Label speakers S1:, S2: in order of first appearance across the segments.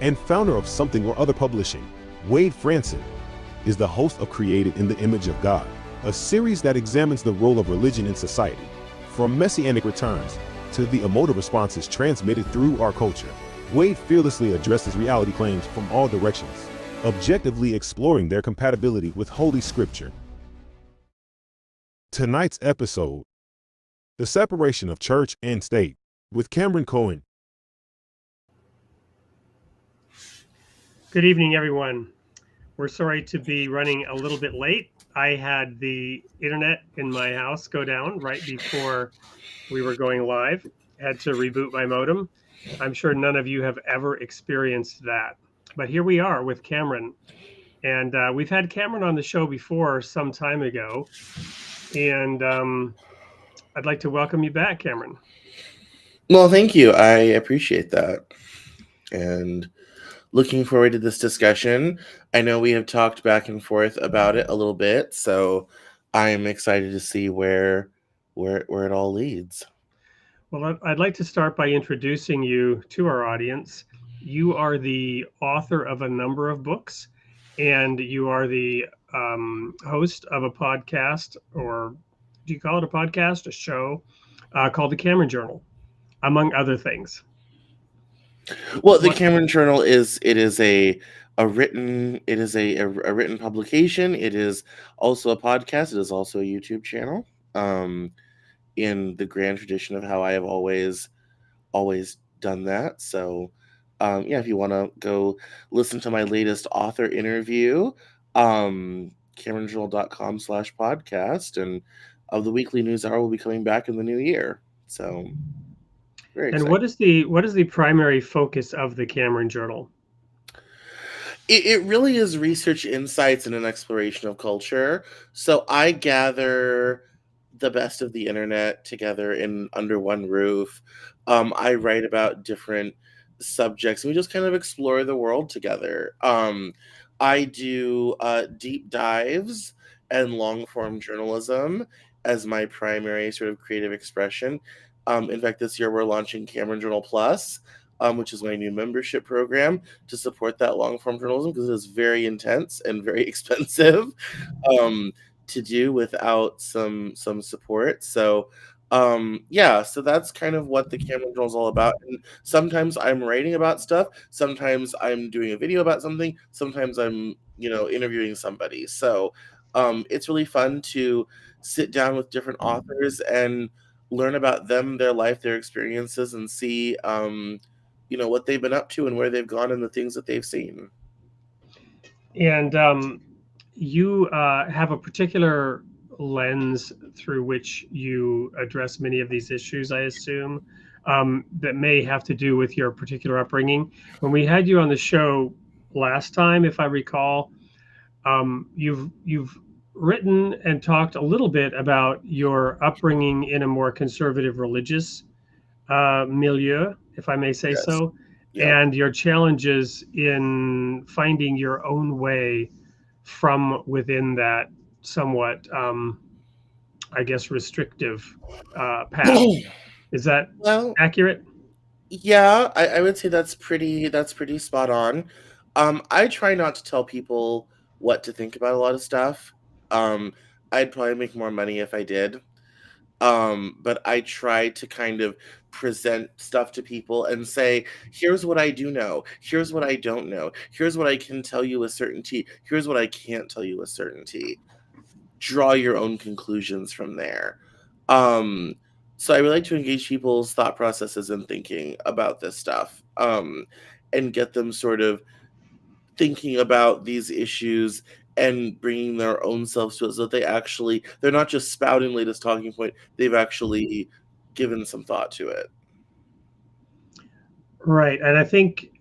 S1: and founder of Something or Other Publishing, Wade Franson, is the host of Created in the Image of God, a series that examines the role of religion in society, from messianic returns to the emotive responses transmitted through our culture. Wade fearlessly addresses reality claims from all directions, objectively exploring their compatibility with Holy Scripture. Tonight's episode, The Separation of Church and State, with Cameron Cowan.
S2: Good evening, everyone. We're sorry to be running a little bit late. I had the internet in my house go down right before we were going live. Had to reboot my modem. I'm sure none of you have ever experienced that. But here we are with Cameron. And we've had Cameron on the show before some time ago. And I'd like to welcome you back, Cameron.
S3: Well, thank you. I appreciate that. And looking forward to this discussion. I know we have talked back and forth about it a little bit, so I'm excited to see where it all leads.
S2: Well, I'd like to start by introducing you to our audience. You are the author of a number of books, and you are the host of a podcast, or do you call it a podcast, a show called the Cameron Journal, among other things.
S3: Well, the Cameron Journal is a written written publication. It is also a podcast. It is also a YouTube channel. In the grand tradition of how I have always done that. So, if you want to go listen to my latest author interview, CameronJournal.com/podcast, and of the weekly news hour will be coming back in the new year. So, very excited.
S2: And what is the primary focus of the Cameron Journal?
S3: It really is research, insights, and an exploration of culture. So I gather the best of the internet together under one roof. I write about different subjects, and we just kind of explore the world together. I do deep dives and long form journalism as my primary sort of creative expression. In fact, this year we're launching Cameron Journal Plus, which is my new membership program to support that long form journalism, because it is very intense and very expensive to do without some support. So so that's kind of what the Cameron Journal is all about. And sometimes I'm writing about stuff, sometimes I'm doing a video about something, sometimes I'm interviewing somebody. So it's really fun to sit down with different authors and learn about them, their life, their experiences, and see what they've been up to and where they've gone and the things that they've seen.
S2: And you have a particular lens through which you address many of these issues, I assume, that may have to do with your particular upbringing. When we had you on the show last time, if I recall, you've written and talked a little bit about your upbringing in a more conservative religious milieu, if I may say
S3: Yes.
S2: so,
S3: Yep.
S2: and your challenges in finding your own way from within that somewhat, I guess, restrictive path. Is that accurate?
S3: Yeah, I would say that's pretty spot on. I try not to tell people what to think about a lot of stuff. I'd probably make more money if I did. But I try to kind of present stuff to people and say, here's what I do know, here's what I don't know, here's what I can tell you with certainty, here's what I can't tell you with certainty. Draw your own conclusions from there. So I would like to engage people's thought processes and thinking about this stuff, and get them sort of thinking about these issues and bringing their own selves to it, so that they're not just spouting latest talking point, they've actually given some thought to it.
S2: Right. And I think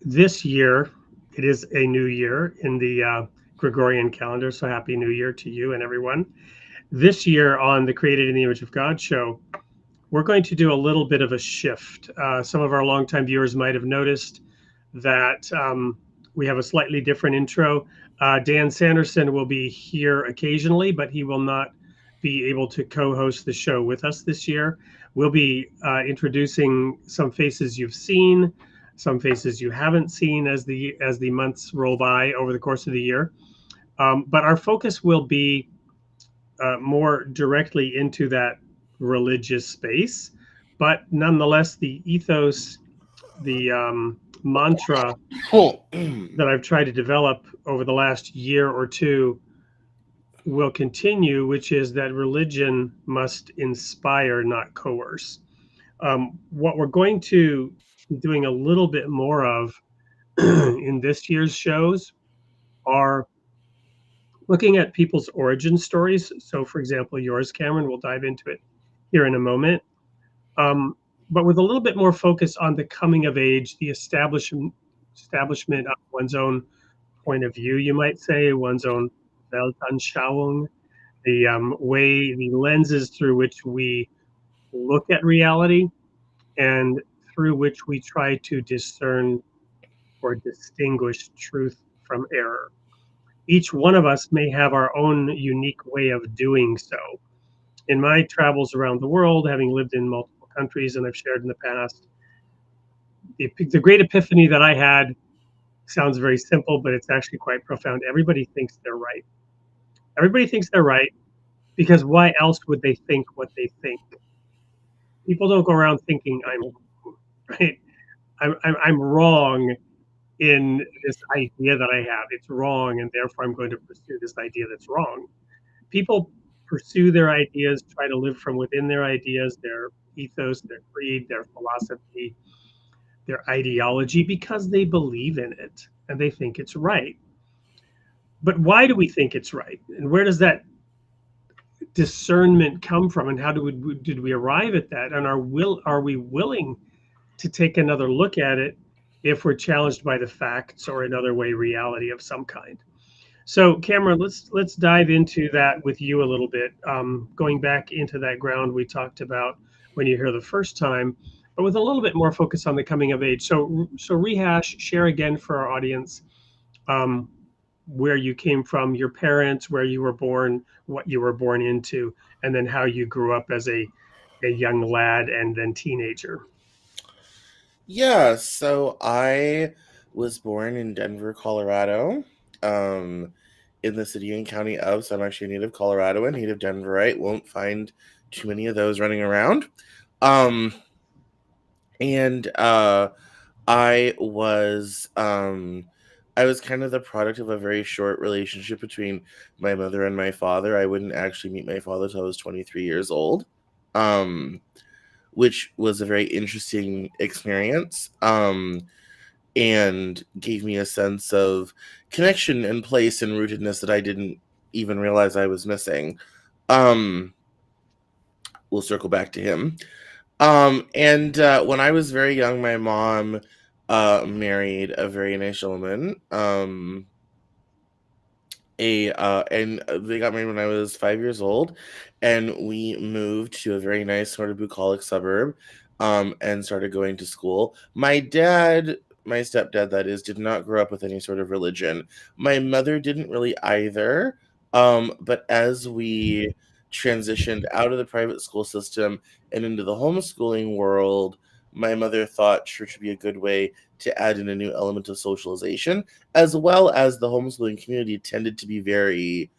S2: this year, it is a new year in the Gregorian calendar. So happy new year to you and everyone. This year on the Created in the Image of God show, we're going to do a little bit of a shift. Some of our longtime viewers might have noticed that we have a slightly different intro. Dan Sanderson will be here occasionally, but he will not be able to co-host the show with us this year. We'll be introducing some faces you've seen, some faces you haven't seen as the months roll by over the course of the year. But our focus will be more directly into that religious space. But nonetheless, the ethos, the mantra that I've tried to develop over the last year or two will continue, which is that religion must inspire, not coerce. What we're going to be doing a little bit more of in this year's shows are looking at people's origin stories. So, for example, yours, Cameron, we'll dive into it here in a moment. But with a little bit more focus on the coming of age, the establishment of one's own point of view, you might say, one's own Weltanschauung, the way, the lenses through which we look at reality and through which we try to discern or distinguish truth from error. Each one of us may have our own unique way of doing so. In my travels around the world, having lived in multiple countries, and I've shared in the past, the great epiphany that I had sounds very simple, but it's actually quite profound. Everybody thinks they're right. Everybody thinks they're right because why else would they think what they think? People don't go around thinking I'm right. I'm wrong in this idea that I have. It's wrong, and therefore I'm going to pursue this idea that's wrong. People pursue their ideas, try to live from within their ideas, their ethos, their creed, their philosophy, their ideology, because they believe in it and they think it's right. But why do we think it's right? And where does that discernment come from? And how did we arrive at that? And are we willing to take another look at it if we're challenged by the facts or another way reality of some kind? So, Cameron, let's dive into that with you a little bit. Going back into that ground we talked about when you hear the first time, but with a little bit more focus on the coming of age. So rehash, share again for our audience um, where you came from, your parents, where you were born, what you were born into, and then how you grew up as a young lad and then teenager.
S3: Yeah, so I was born in Denver, Colorado, in the city and county of, so I'm actually a native Coloradoan, native Denverite. Won't find too many of those running around. Um, and I was I was kind of the product of a very short relationship between my mother and my father. I wouldn't actually meet my father till I was 23 years old. Um, which was a very interesting experience, and gave me a sense of connection and place and rootedness that I didn't even realize I was missing. Um, we'll circle back to him. And when I was very young, my mom married a very nice gentleman. And they got married when I was 5 years old, and we moved to a very nice sort of bucolic suburb, and started going to school. My stepdad, that is, did not grow up with any sort of religion. My mother didn't really either. But as we transitioned out of the private school system and into the homeschooling world, my mother thought church would be a good way to add in a new element of socialization, as well as the homeschooling community tended to be very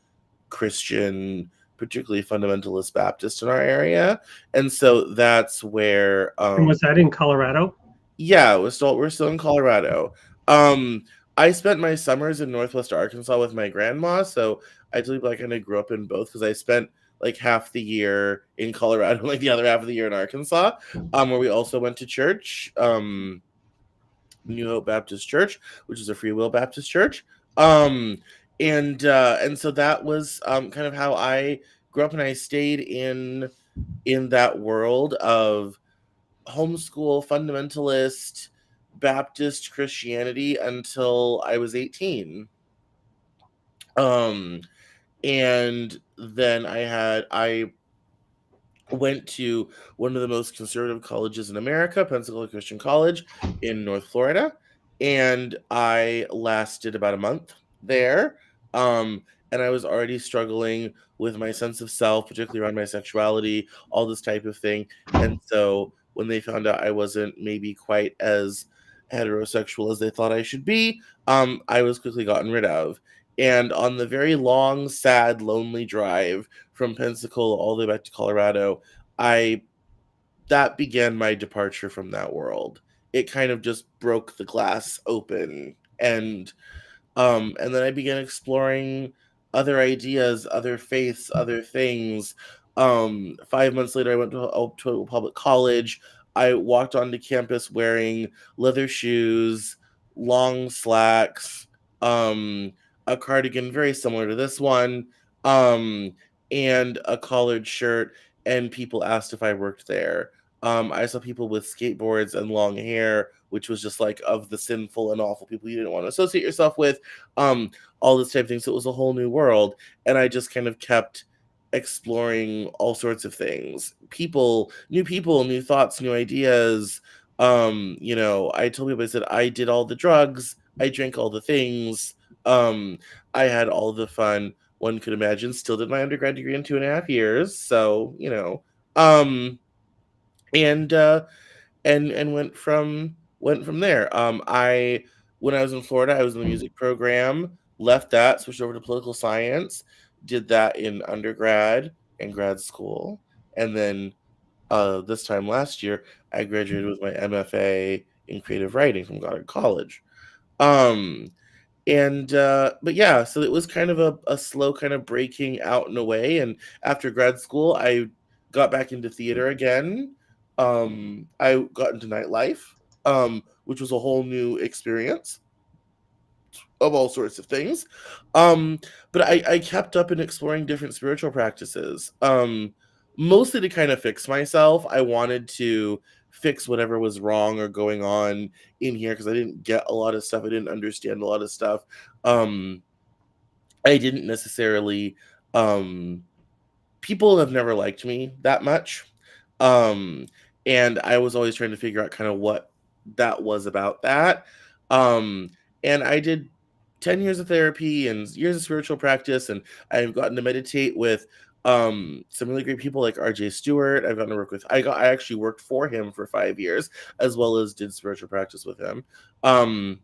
S3: Christian, particularly fundamentalist Baptist in our area. And so that's where
S2: And was that in Colorado?
S3: yeah, we're still in Colorado. Um, I spent my summers in Northwest Arkansas with my grandma, so I believe I kind of grew up in both because I spent like half the year in Colorado, like the other half of the year in Arkansas, where we also went to church, New Hope Baptist Church, which is a Free Will Baptist church, um, and so that was kind of how I grew up, and I stayed in that world of homeschool fundamentalist Baptist Christianity until I was 18. Um, and then I went to one of the most conservative colleges in America, Pensacola Christian College in North Florida, and I lasted about a month there. And I was already struggling with my sense of self, particularly around my sexuality, all this type of thing. And so when they found out I wasn't maybe quite as heterosexual as they thought I should be, I was quickly gotten rid of. And on the very long, sad, lonely drive from Pensacola all the way back to Colorado, I that began my departure from that world. It kind of just broke the glass open, and then I began exploring other ideas, other faiths, other things. 5 months later, I went to a public college. I walked onto campus wearing leather shoes, long slacks, um, a cardigan very similar to this one, um, and a collared shirt. And people asked if I worked there. I saw people with skateboards and long hair, which was just like of the sinful and awful people you didn't want to associate yourself with, um, all this type of thing. So it was a whole new world, and I just kind of kept exploring all sorts of things, people, new thoughts, new ideas. I told people, I said I did all the drugs, I drank all the things, um, I had all the fun one could imagine. Still did my undergrad degree in 2.5 years, so um, and and went from there. I When I was in Florida, I was in the music program, left that, switched over to political science, did that in undergrad and grad school, and then this time last year, I graduated with my MFA in creative writing from Goddard College. Um, but yeah, so it was kind of a slow kind of breaking out in a way. And after grad school, I got back into theater again. I got into nightlife, which was a whole new experience of all sorts of things. Um, but I kept up in exploring different spiritual practices, mostly to kind of fix myself. I wanted to fix whatever was wrong or going on in here because I didn't get a lot of stuff. I didn't understand a lot of stuff. Um, I didn't necessarily. Um, People have never liked me that much. Um, and I was always trying to figure out kind of what that was about that. Um, and I did 10 years of therapy and years of spiritual practice, and I've gotten to meditate with some really great people like RJ Stewart. I've gotten to work with I actually worked for him for 5 years, as well as did spiritual practice with him. Um,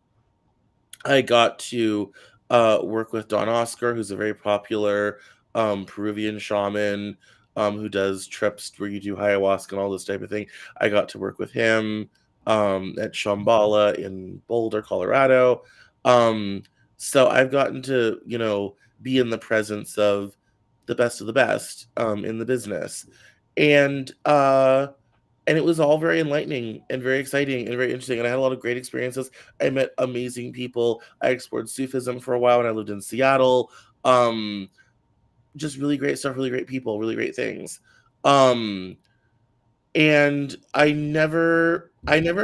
S3: I got to work with Don Oscar, who's a very popular Peruvian shaman, who does trips where you do ayahuasca and all this type of thing. I got to work with him at Shambhala in Boulder, Colorado. Um, so I've gotten to, be in the presence of the best in the business. And and it was all very enlightening and very exciting and very interesting. And I had a lot of great experiences. I met amazing people. I explored Sufism for a while when I lived in Seattle. Um, just really great stuff, really great people, really great things. Um, and I never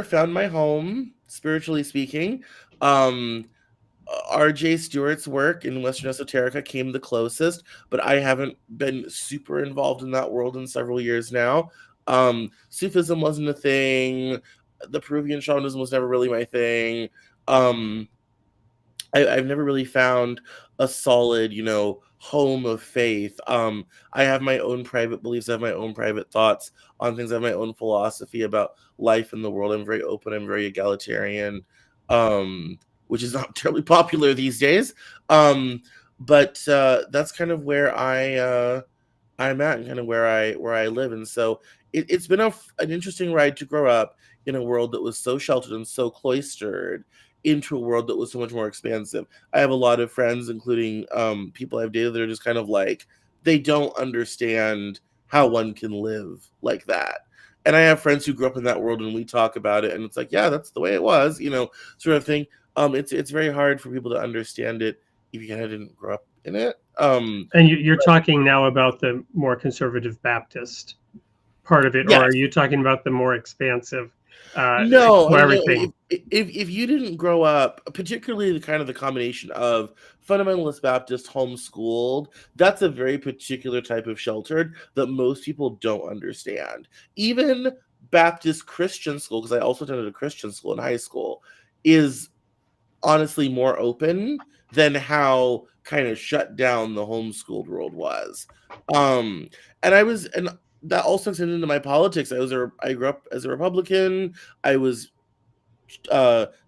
S3: found my home, spiritually speaking. Um, RJ Stewart's work in Western Esoterica came the closest, but I haven't been super involved in that world in several years now. Sufism wasn't a thing. The Peruvian shamanism was never really my thing. Um, I've never really found a solid, home of faith. I have my own private beliefs. I have my own private thoughts on things. I have my own philosophy about life in the world. I'm very open. I'm very egalitarian, um, which is not terribly popular these days. Um, but that's kind of where I'm at, and kind of where I live. And so it's been an interesting ride to grow up in a world that was so sheltered and so cloistered into a world that was so much more expansive. I have a lot of friends, including people I've dated, that are just kind of like, they don't understand how one can live like that. And I have friends who grew up in that world, and we talk about it, and it's like, yeah, that's the way it was, sort of thing. It's very hard for people to understand it if you kind of didn't grow up in it.
S2: And you're talking now about the more conservative Baptist part of it, or are
S3: Yes.
S2: you talking about the more expansive,
S3: No,
S2: explore
S3: if,
S2: everything?
S3: if you didn't grow up, particularly the combination of fundamentalist Baptist homeschooled, that's a very particular type of sheltered that most people don't understand. Even Baptist Christian school, because I also attended a Christian school in high school, is honestly more open than how kind of shut down the homeschooled world was. Um, and that also extended into my politics. I grew up as a Republican. I was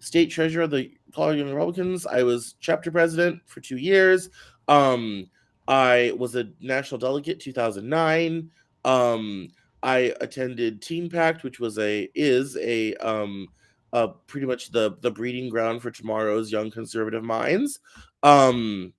S3: state treasurer of the Colorado Young Republicans. I was chapter president for 2 years. Um, I was a national delegate 2009. Um, I attended Teen Pact, which was pretty much the breeding ground for tomorrow's young conservative minds. Um,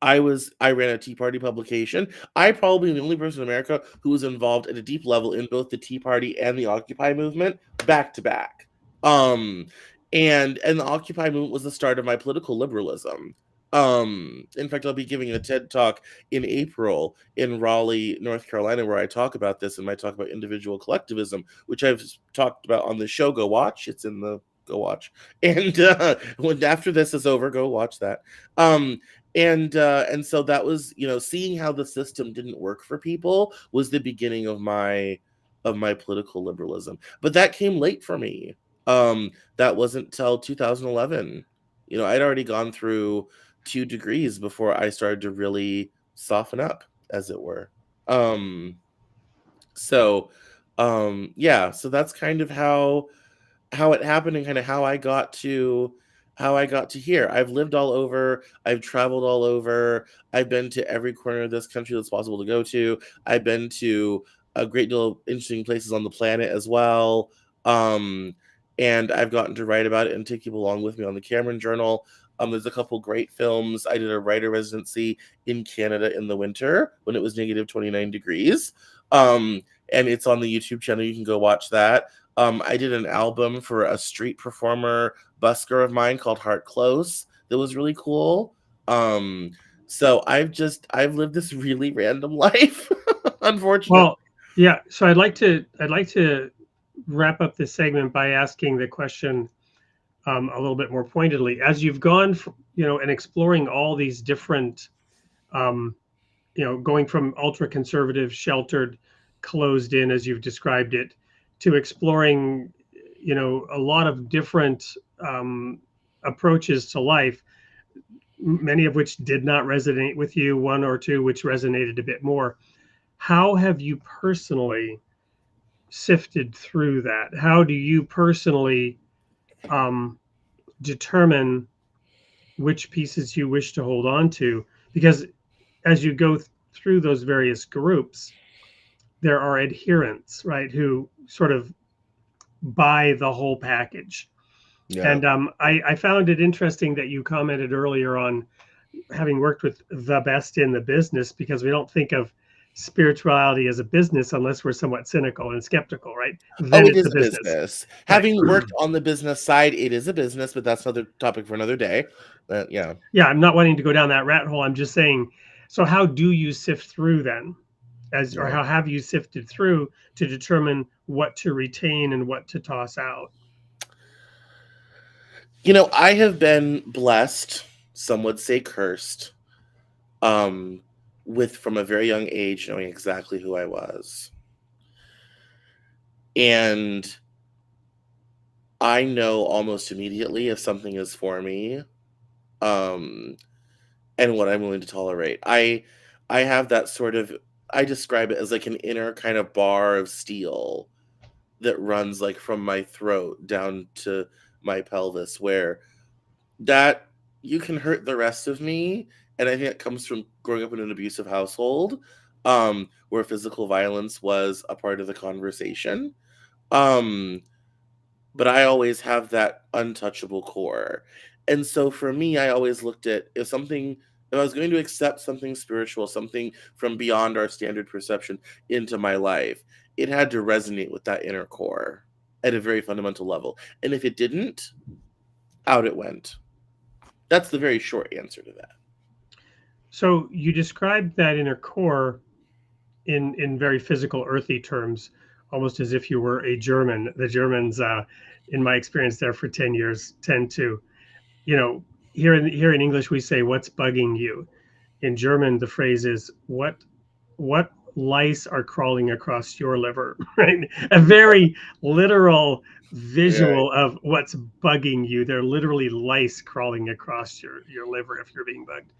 S3: I ran a Tea Party publication. I probably am the only person in America who was involved at a deep level in both the Tea Party and the Occupy movement back to back. Um and the Occupy movement was the start of my political liberalism. In fact, I'll be giving a TED talk in April in Raleigh, North Carolina, where I talk about this and I talk about individual collectivism, which I've talked about on the show. Go watch. It's in the Go watch. And when after this is over, go watch that. And so that was, seeing how the system didn't work for people was the beginning of my political liberalism. But that came late for me. That wasn't till 2011. I'd already gone through 2 degrees before I started to really soften up, as it were. So that's kind of how it happened, and kind of how I got to here. I've lived all over. I've traveled all over. I've been to every corner of this country that's possible to go to. I've been to a great deal of interesting places on the planet as well. And I've gotten to write about it and take people along with me on the Cameron Journal. There's a couple great films. I did a writer residency in Canada in the winter when it was negative 29 degrees. And it's on the YouTube channel. You can go watch that. I did an album for a street performer busker of mine called Heart Close that was really cool. So I've lived this really random life, unfortunately.
S2: Well, yeah. So I'd like to wrap up this segment by asking the question a little bit more pointedly. As you've gone, and exploring all these different, going from ultra conservative, sheltered, closed in, as you've described it, to exploring, a lot of different approaches to life, many of which did not resonate with you, one or two which resonated a bit more. How have you personally sifted through that? How do you personally determine which pieces you wish to hold on to? Because as you go through those various groups, there are adherents, right, who sort of buy the whole package.
S3: Yeah.
S2: And I found it interesting that you commented earlier on having worked with the best in the business, because we don't think of spirituality as a business unless we're somewhat cynical and skeptical, right? Then
S3: it
S2: it's
S3: is
S2: a
S3: a
S2: business.
S3: business.
S2: Right.
S3: Having worked on the business side, it is a business, but that's another topic for another day. Yeah.
S2: Yeah, I'm not wanting to go down that rat hole. I'm just saying, so how do you sift through then? Or how have you sifted through to determine what to retain and what to toss out?
S3: I have been blessed, some would say cursed, with, from a very young age, knowing exactly who I was. And I know almost immediately if something is for me, and what I'm willing to tolerate. I have that sort of, I describe it as like an inner kind of bar of steel that runs like from my throat down to my pelvis, where that you can hurt the rest of me. And I think that comes from growing up in an abusive household, where physical violence was a part of the conversation. But I always have that untouchable core. And so for me, I always looked at if I was going to accept something spiritual, something from beyond our standard perception into my life, it had to resonate with that inner core at a very fundamental level. And if it didn't, out it went. That's the very short answer to that.
S2: So you described that inner core in very physical, earthy terms, almost as if you were a German. The Germans, in my experience there for 10 years, tend to, here in English we say, "What's bugging you?" In German, the phrase is, "What lice are crawling across your liver?" Right? A very literal visual of what's bugging you. They're literally lice crawling across your liver if you're being bugged.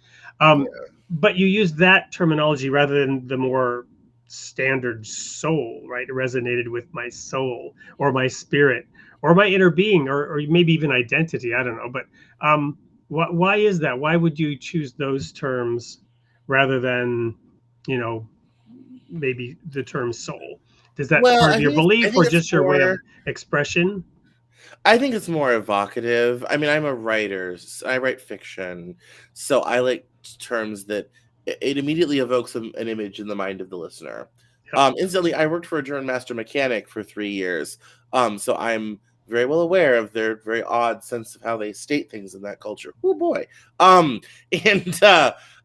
S2: But you use that terminology rather than the more standard soul, right? It resonated with my soul or my spirit or my inner being, or maybe even identity. I don't know. But why is that? Why would you choose those terms rather than, you know, maybe the term soul? Is that
S3: Well,
S2: part of your
S3: I
S2: belief or
S3: think it's
S2: just your way of
S3: more.
S2: expression?
S3: I think it's more evocative. I mean, I'm a writer. I write fiction, so I like terms that it immediately evokes an image in the mind of the listener.
S2: Yep.
S3: Instantly, I worked for a German master mechanic for 3 years, so I'm very well aware of their very odd sense of how they state things in that culture. Oh boy, and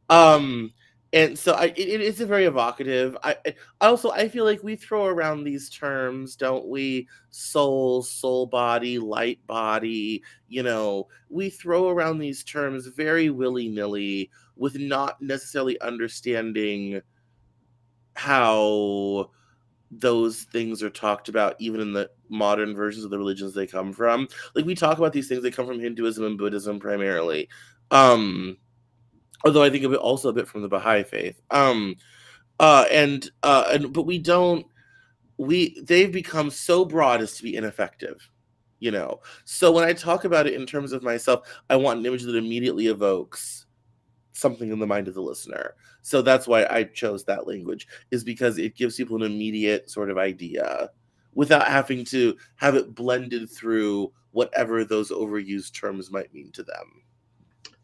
S3: um, and so it is a very evocative. I feel like we throw around these terms, don't we? Soul body, light body. We throw around these terms very willy nilly with not necessarily understanding how those things are talked about even in the modern versions of the religions they come from. Like, we talk about these things, they come from Hinduism and Buddhism primarily. Although I think also a bit from the Baha'i faith. But they've become so broad as to be ineffective. So when I talk about it in terms of myself, I want an image that immediately evokes something in the mind of the listener. So that's why I chose that language, is because it gives people an immediate sort of idea without having to have it blended through whatever those overused terms might mean to them.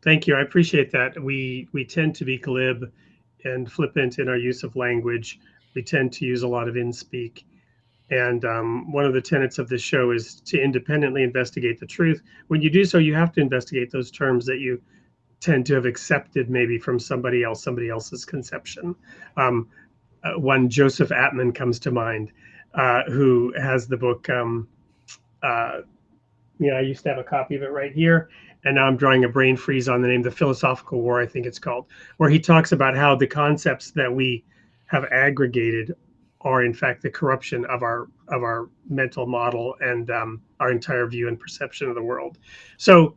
S2: Thank you. I appreciate that. We tend to be glib and flippant in our use of language. We tend to use a lot of in-speak. And one of the tenets of this show is to independently investigate the truth. When you do so, you have to investigate those terms that you tend to have accepted maybe from somebody else's conception. One Joseph Atman comes to mind, who has the book. I used to have a copy of it right here, and now I'm drawing a brain freeze on the name, The Philosophical War, I think it's called, where he talks about how the concepts that we have aggregated are in fact the corruption of our mental model and our entire view and perception of the world. So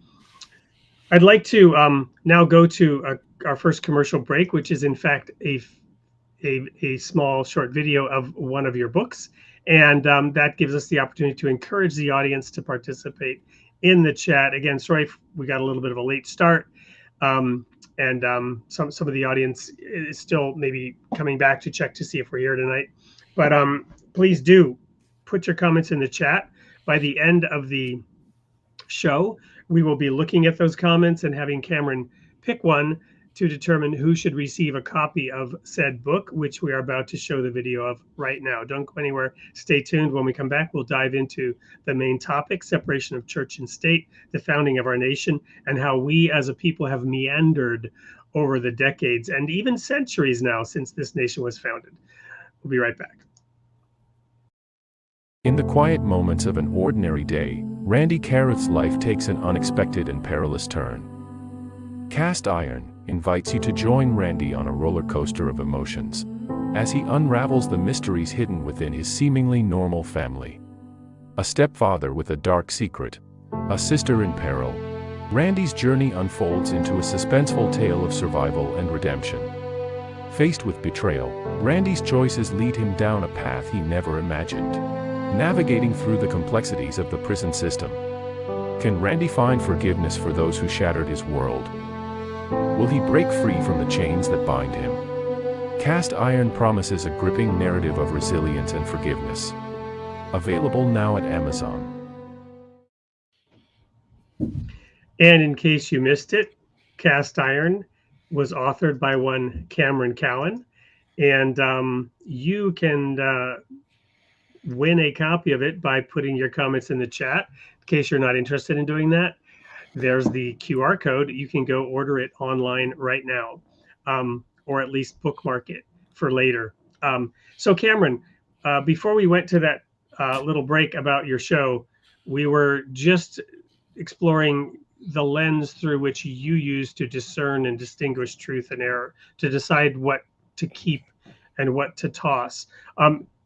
S2: I'd like to now go to our first commercial break, which is in fact a small short video of one of your books. And that gives us the opportunity to encourage the audience to participate in the chat. Again, sorry, we got a little bit of a late start. And some of the audience is still maybe coming back to check to see if we're here tonight. But please do put your comments in the chat. By the end of the show, we will be looking at those comments and having Cameron pick one to determine who should receive a copy of said book, which we are about to show the video of right now. Don't go anywhere. Stay tuned. When we come back, we'll dive into the main topic, separation of church and state, the founding of our nation, and how we as a people have meandered over the decades and even centuries now since this nation was founded. We'll be right back.
S4: In the quiet moments of an ordinary day, Randy Carruth's life takes an unexpected and perilous turn. Cast Iron invites you to join Randy on a roller coaster of emotions as he unravels the mysteries hidden within his seemingly normal family. A stepfather with a dark secret, a sister in peril, Randy's journey unfolds into a suspenseful tale of survival and redemption. Faced with betrayal, Randy's choices lead him down a path he never imagined, navigating through the complexities of the prison system. Can Randy find forgiveness for those who shattered his world? Will he break free from the chains that bind him? Cast Iron promises a gripping narrative of resilience and forgiveness. Available now at Amazon.
S2: And in case you missed it, Cast Iron was authored by one Cameron Cowan, and you can win a copy of it by putting your comments in the chat. In case you're not interested in doing that, there's the QR code. You can go order it online right now, or at least bookmark it for later. So Cameron, before we went to that little break about your show, we were just exploring the lens through which you use to discern and distinguish truth and error, to decide what to keep and what to toss.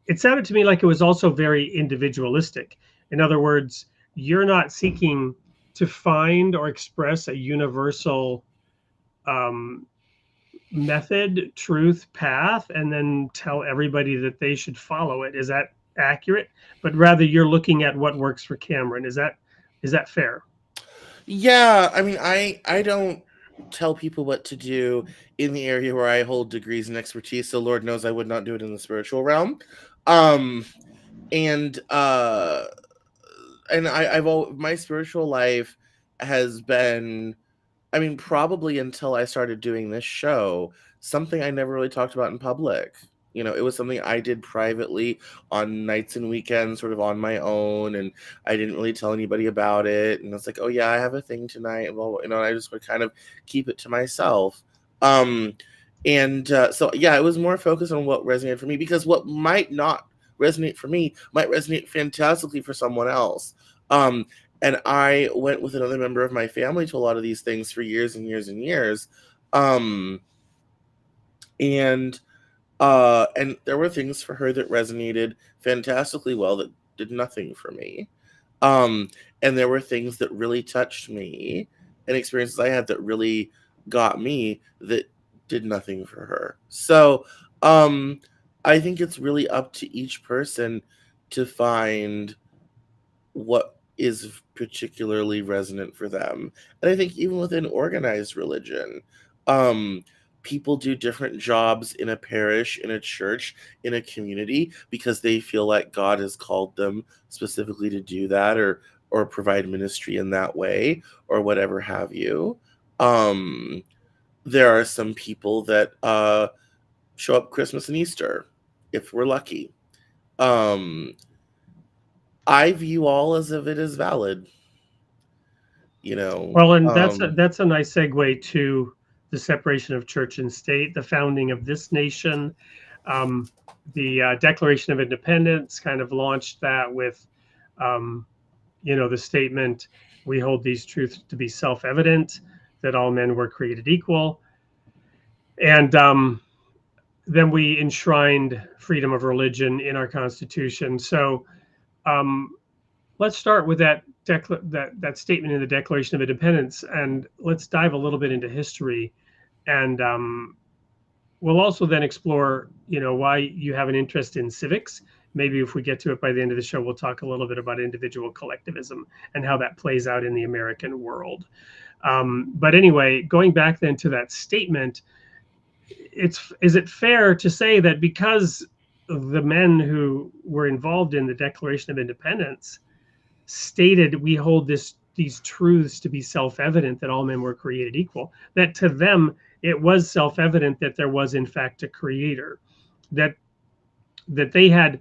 S2: It sounded to me like it was also very individualistic. In other words, you're not seeking to find or express a universal method, truth, path, and then tell everybody that they should follow it. Is that accurate, but rather you're looking at what works for Cameron. Is that fair?
S3: Yeah, I mean, I don't tell people what to do in the area where I hold degrees and expertise, so Lord knows I would not do it in the spiritual realm. Um and my spiritual life has been, I mean, probably until I started doing this show, something I never really talked about in public. You know, it was something I did privately on nights and weekends, sort of on my own, and I didn't really tell anybody about it. And it's like, oh yeah, I have a thing tonight, and blah, blah, you know, and I just would kind of keep it to myself. Um, so yeah, it was more focused on what resonated for me, because what might not resonate for me might resonate fantastically for someone else. Um, and I went with another member of my family to a lot of these things for years and years and years. Um, and and there were things for her that resonated fantastically well that did nothing for me. Um, and there were things that really touched me and experiences I had that really got me that did nothing for her. So I think it's really up to each person to find what is particularly resonant for them. And I think even within organized religion, um, people do different jobs in a parish, in a church, in a community, because they feel like God has called them specifically to do that, or provide ministry in that way, or whatever have you. Um, there are some people that show up Christmas and Easter, if we're lucky. Um, I view all as if it is valid, you know.
S2: Well, and that's a nice segue to the separation of church and state, the founding of this nation. Um, the Declaration of Independence kind of launched that with, um, the statement, "We hold these truths to be self-evident, that all men were created equal," and then we enshrined freedom of religion in our Constitution. So um, let's start with that statement in the Declaration of Independence, and let's dive a little bit into history, and we'll also then explore, why you have an interest in civics. Maybe if we get to it by the end of the show, we'll talk a little bit about individual collectivism and how that plays out in the American world. But anyway, going back then to that statement, is it fair to say that because the men who were involved in the Declaration of Independence stated we hold these truths to be self-evident, that all men were created equal, that to them it was self-evident that there was in fact a creator, that they had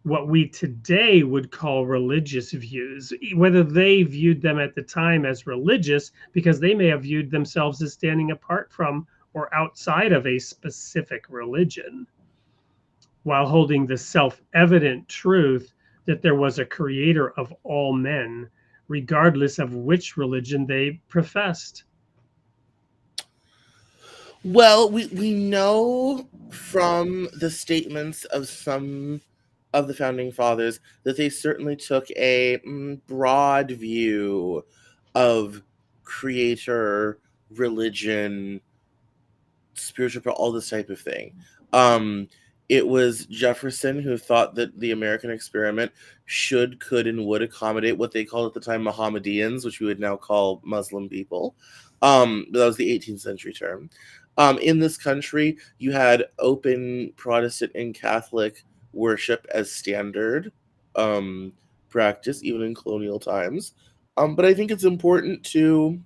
S2: what we today would call religious views, whether they viewed them at the time as religious because they may have viewed themselves as standing apart from or outside of a specific religion, while holding the self-evident truth that there was a creator of all men, regardless of which religion they professed.
S3: Well, we know from the statements of some of the founding fathers that they certainly took a broad view of creator, religion, spiritual, all this type of thing. It was Jefferson who thought that the American experiment should, could, and would accommodate what they called at the time Mohammedans, which we would now call Muslim people. But that was the 18th century term. In this country, you had open Protestant and Catholic worship as standard practice, even in colonial times. But I think it's important to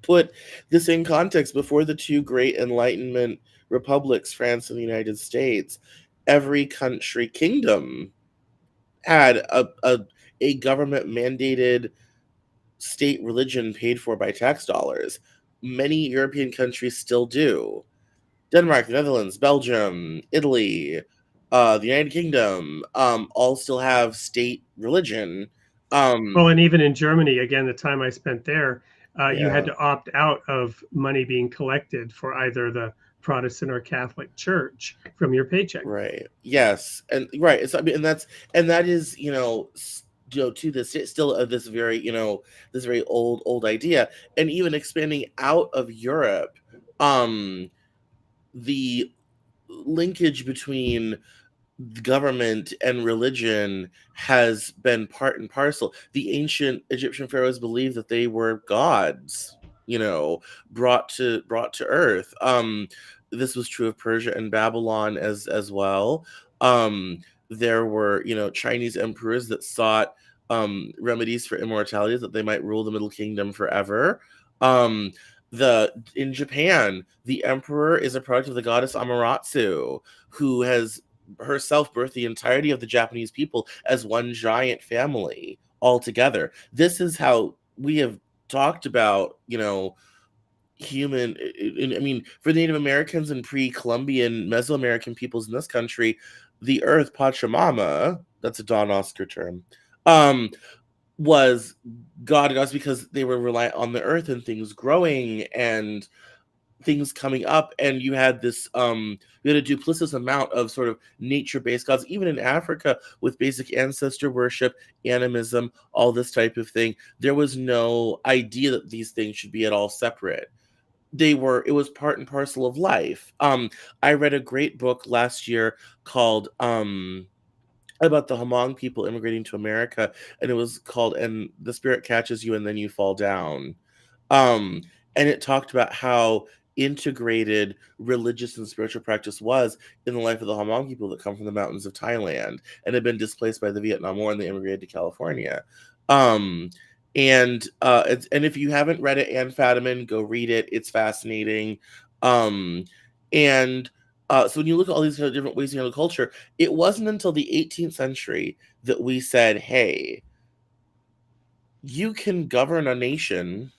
S3: put this in context. Before the two great Enlightenment republics, France and the United States, every country kingdom had a government mandated state religion paid for by tax dollars. Many European countries still do. Denmark, the Netherlands, Belgium, Italy, the United Kingdom, all still have state religion.
S2: Well, and even in Germany, again, the time I spent there, you had
S3: Yeah.
S2: to opt out of money being collected for either the Protestant or Catholic Church from your paycheck.
S3: Right. Yes. And right. It's, I mean, and that is, to this still this very, this very old idea. And even expanding out of Europe, the linkage between government and religion has been part and parcel. The ancient Egyptian pharaohs believed that they were gods, brought to earth. This was true of Persia and Babylon as well. There were, Chinese emperors that sought remedies for immortality, that they might rule the Middle Kingdom forever. In Japan, the emperor is a product of the goddess Amaterasu, who has herself birthed the entirety of the Japanese people as one giant family all together. This is how we have talked about, I mean, for Native Americans and pre-Columbian Mesoamerican peoples in this country, the earth, Pachamama, that's a Don Oscar term, was gods because they were reliant on the earth and things growing and things coming up, and you had this you had a duplicitous amount of sort of nature-based gods, even in Africa, with basic ancestor worship, animism, all this type of thing. There was no idea that these things should be at all separate. It was part and parcel of life. I read a great book last year called about the Hmong people immigrating to America, and it was called "And the Spirit Catches You and Then You Fall Down." Um, and it talked about how integrated religious and spiritual practice was in the life of the Hmong people that come from the mountains of Thailand and had been displaced by the Vietnam War, and they immigrated to California. And if you haven't read it, Anne Fadiman, go read it. It's fascinating. And So when you look at all these different ways to handle culture, it wasn't until the 18th century that we said, hey, you can govern a nation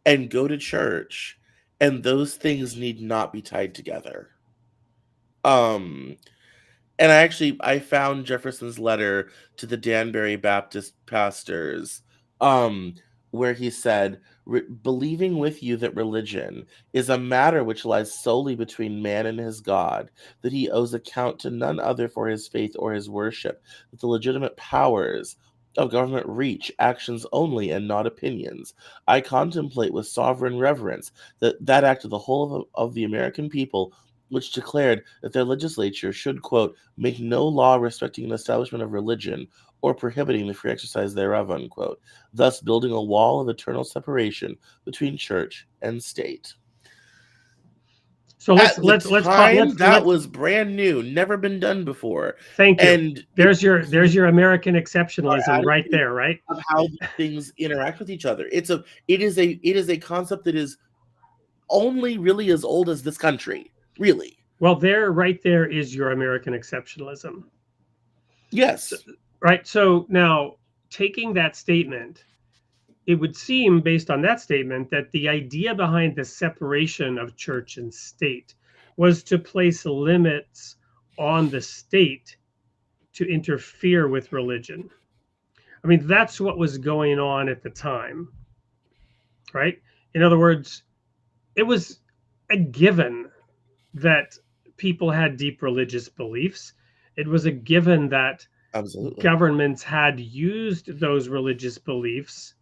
S3: and go to church, and those things need not be tied together. And I found Jefferson's letter to the Danbury Baptist pastors, where he said, believing with you that religion is a matter which lies solely between man and his God, that he owes account to none other for his faith or his worship, that the legitimate powers of government reach actions only and not opinions. I contemplate with sovereign reverence that act of the whole of the American people, which declared that their legislature should, quote, make no law respecting an establishment of religion or prohibiting the free exercise thereof, unquote, thus building a wall of eternal separation between church and state.
S2: So let's
S3: that was brand new, never been done before.
S2: Thank you.
S3: And
S2: there's your American exceptionalism right there, right?
S3: Of how things interact with each other. It is a concept that is only really as old as this country, really.
S2: Well, right there is your American exceptionalism.
S3: Yes.
S2: Right. So now, taking that statement, it would seem, based on that statement, that the idea behind the separation of church and state was to place limits on the state to interfere with religion. I mean, that's what was going on at the time, right? In other words, it was a given that people had deep religious beliefs. It was a given that
S3: absolutely
S2: governments had used those religious beliefs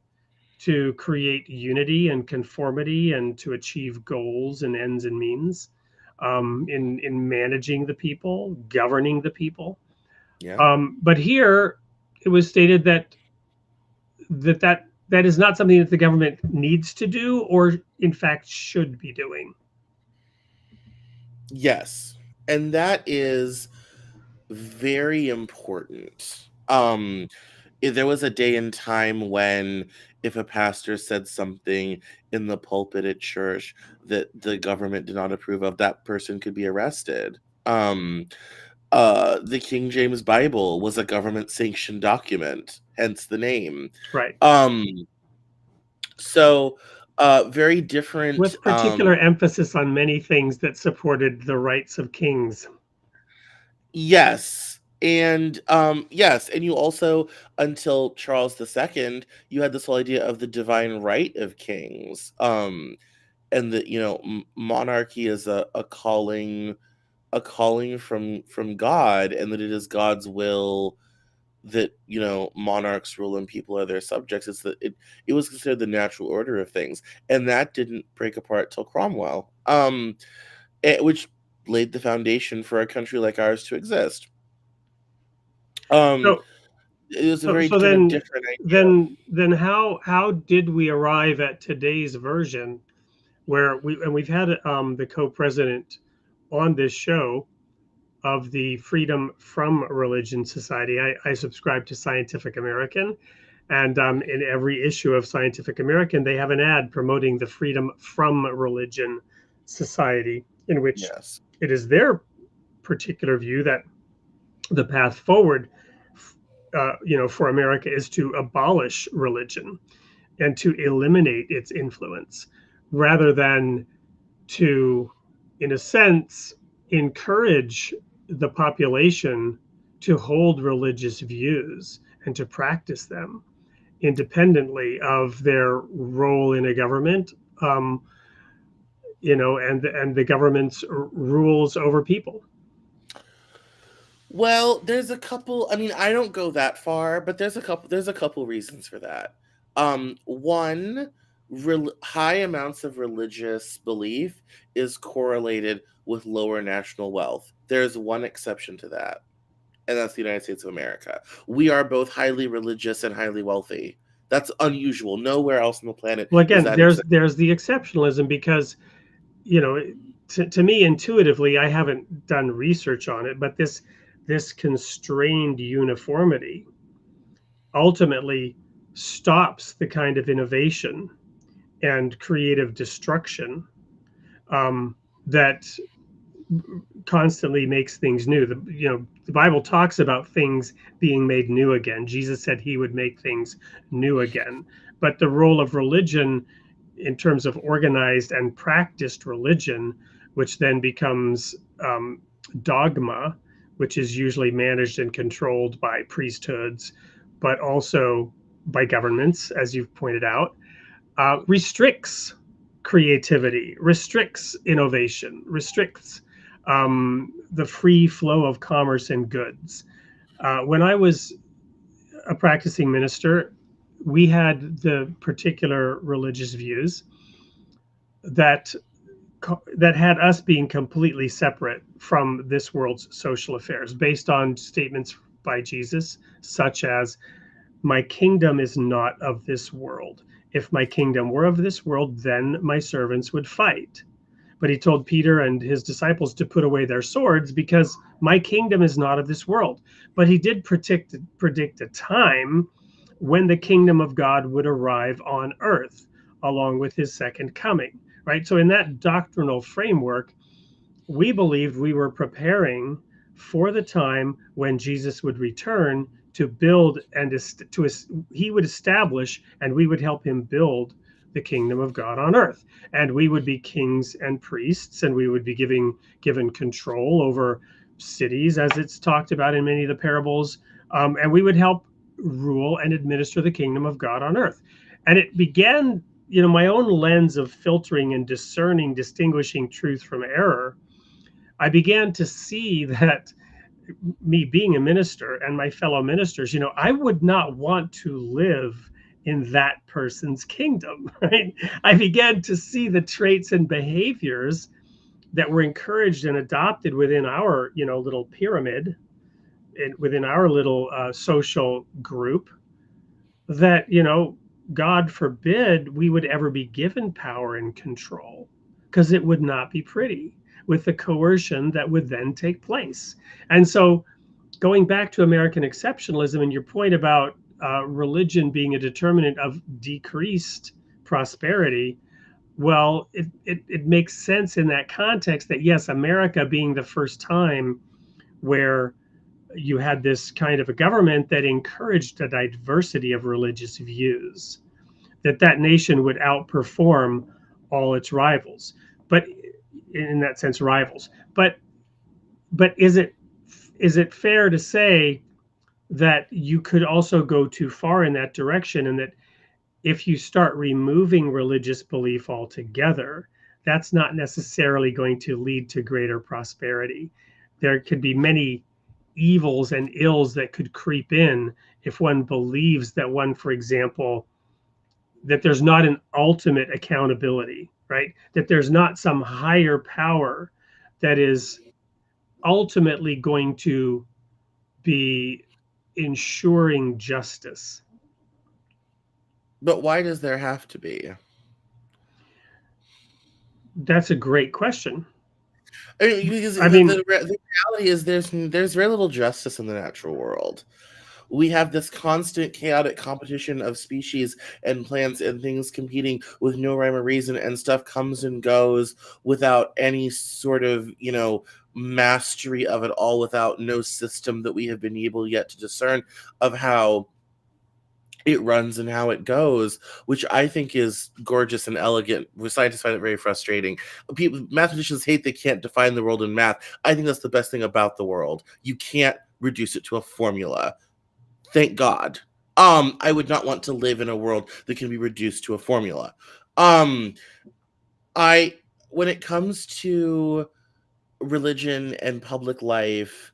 S2: to create unity and conformity and to achieve goals and ends and means in managing the people, governing the people.
S3: Yeah.
S2: But here it was stated that is not something that the government needs to do or in fact should be doing.
S3: Yes. And that is very important. There was a day and time when if a pastor said something in the pulpit at church that the government did not approve of, that person could be arrested. The King James Bible was a government sanctioned document, hence the name.
S2: Right.
S3: So very different,
S2: with particular emphasis on many things that supported the rights of kings.
S3: Yes. And yes, and you also, until Charles II, you had this whole idea of the divine right of kings, and that monarchy is a calling from God, and that it is God's will that monarchs rule and people are their subjects. It's that it was considered the natural order of things, and that didn't break apart till Cromwell, which laid the foundation for a country like ours to exist. It
S2: So,
S3: was a
S2: so,
S3: very
S2: so
S3: kind of
S2: then,
S3: different idea.
S2: then how did we arrive at today's version, where we've had the co-president on this show of the Freedom from Religion Society. I subscribe to Scientific American, and in every issue of Scientific American, they have an ad promoting the Freedom from Religion Society, in which
S3: Yes.
S2: it is their particular view that the path forward, for America is to abolish religion and to eliminate its influence, rather than to, in a sense, encourage the population to hold religious views and to practice them independently of their role in a government, um, and the government's rules over people.
S3: Well, there's a couple. I mean, I don't go that far, but there's a couple reasons for that. One, high amounts of religious belief is correlated with lower national wealth. There's one exception to that, and that's the United States of America. We are both highly religious and highly wealthy. That's unusual. Nowhere else on the planet
S2: Well,
S3: is
S2: again,
S3: that
S2: there's the exceptionalism, because you know to me intuitively, I haven't done research on it, but this constrained uniformity ultimately stops the kind of innovation and creative destruction, that constantly makes things new. The Bible talks about things being made new again. Jesus said he would make things new again. But the role of religion, in terms of organized and practiced religion, which then becomes dogma, which is usually managed and controlled by priesthoods, but also by governments, as you've pointed out, restricts creativity, restricts innovation, restricts the free flow of commerce and goods. When I was a practicing minister, we had the particular religious views that that had us being completely separate from this world's social affairs, based on statements by Jesus, such as, "My kingdom is not of this world. If my kingdom were of this world, then my servants would fight." But he told Peter and his disciples to put away their swords, because my kingdom is not of this world. But he did predict a time when the kingdom of God would arrive on earth along with his second coming, right? So in that doctrinal framework, we believed we were preparing for the time when Jesus would return to build and he would establish, and we would help him build the kingdom of God on earth. And we would be kings and priests, and we would be given control over cities, as it's talked about in many of the parables. And we would help rule and administer the kingdom of God on earth. And it began, my own lens of filtering and discerning, distinguishing truth from error. I began to see that, me being a minister and my fellow ministers, I would not want to live in that person's kingdom, right? I began to see the traits and behaviors that were encouraged and adopted within our, little pyramid, and within our little social group, that, God forbid we would ever be given power and control, because it would not be pretty with the coercion that would then take place. And so, going back to American exceptionalism and your point about religion being a determinant of decreased prosperity, well, it makes sense in that context that, yes, America being the first time where you had this kind of a government that encouraged a diversity of religious views, that nation would outperform all its rivals. But in that sense, rivals. But is it fair to say that you could also go too far in that direction, and that if you start removing religious belief altogether, that's not necessarily going to lead to greater prosperity? There could be many evils and ills that could creep in if one believes that one, for example, that there's not an ultimate accountability, right? That there's not some higher power that is ultimately going to be ensuring justice.
S3: But why does there have to be?
S2: That's a great question.
S3: I mean, because
S2: I mean,
S3: the reality is there's very little justice in the natural world. We have this constant chaotic competition of species and plants and things competing with no rhyme or reason, and stuff comes and goes without any sort of, mastery of it all, without no system that we have been able yet to discern of how it runs and how it goes, which I think is gorgeous and elegant. Scientists find it very frustrating. Mathematicians hate they can't define the world in math. I think that's the best thing about the world. You can't reduce it to a formula. Thank God. I would not want to live in a world that can be reduced to a formula. I When it comes to religion and public life,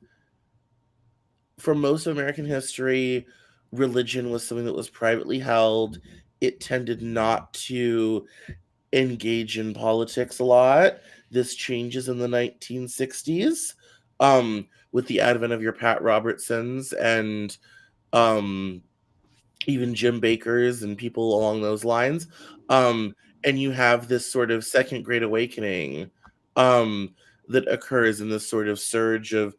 S3: for most of American history, religion was something that was privately held. It tended not to engage in politics a lot. This changes in the 1960s, with the advent of your Pat Robertsons and even Jim Bakers and people along those lines. And you have this sort of second great awakening that occurs in this sort of surge of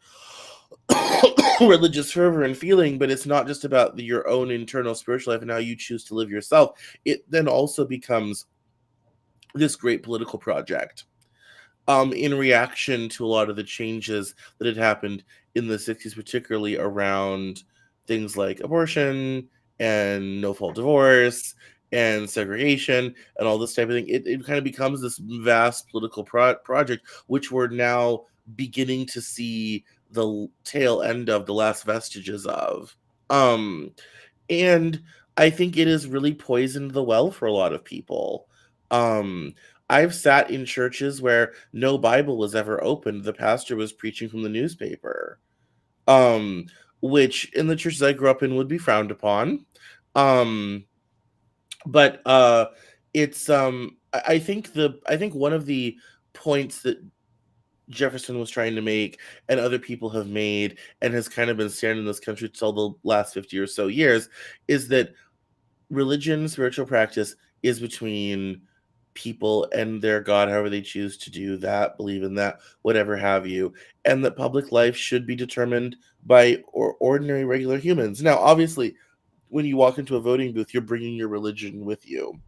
S3: religious fervor and feeling, but it's not just about your own internal spiritual life and how you choose to live yourself. It then also becomes this great political project in reaction to a lot of the changes that had happened in the 60s, particularly around things like abortion and no-fault divorce and segregation and all this type of thing. It kind of becomes this vast political project, which we're now beginning to see the tail end of, the last vestiges of. And I think it has really poisoned the well for a lot of people. I've sat in churches where no Bible was ever opened. The pastor was preaching from the newspaper, which in the churches I grew up in would be frowned upon. But it's I think one of the points that Jefferson was trying to make and other people have made and has kind of been standing in this country till the last 50 or so years is that religion, spiritual practice is between people and their God, however they choose to do that, believe in that, whatever have you, and that public life should be determined by ordinary, regular humans. Now, obviously, when you walk into a voting booth, you're bringing your religion with you.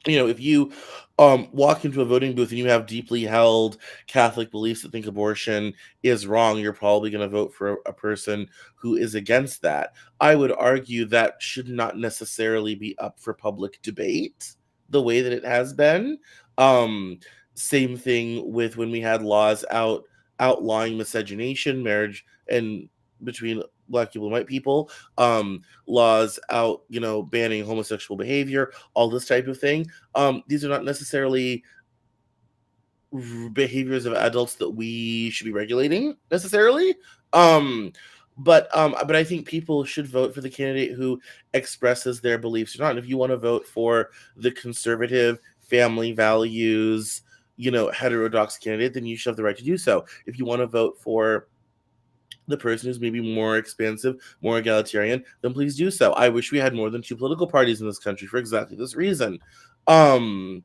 S3: If you walk into a voting booth and you have deeply held Catholic beliefs that think abortion is wrong, you're probably going to vote for a person who is against that. I would argue that should not necessarily be up for public debate the way that it has been. Same thing with when we had laws outlawing miscegenation, marriage, and between Black people and white people, laws out, banning homosexual behavior, all this type of thing. These are not necessarily behaviors of adults that we should be regulating necessarily. But I think people should vote for the candidate who expresses their beliefs or not. And if you want to vote for the conservative, family values, heterodox candidate, then you should have the right to do so. If you want to vote for the person who's maybe more expansive, more egalitarian, then please do so. I wish we had more than 2 political parties in this country for exactly this reason. Because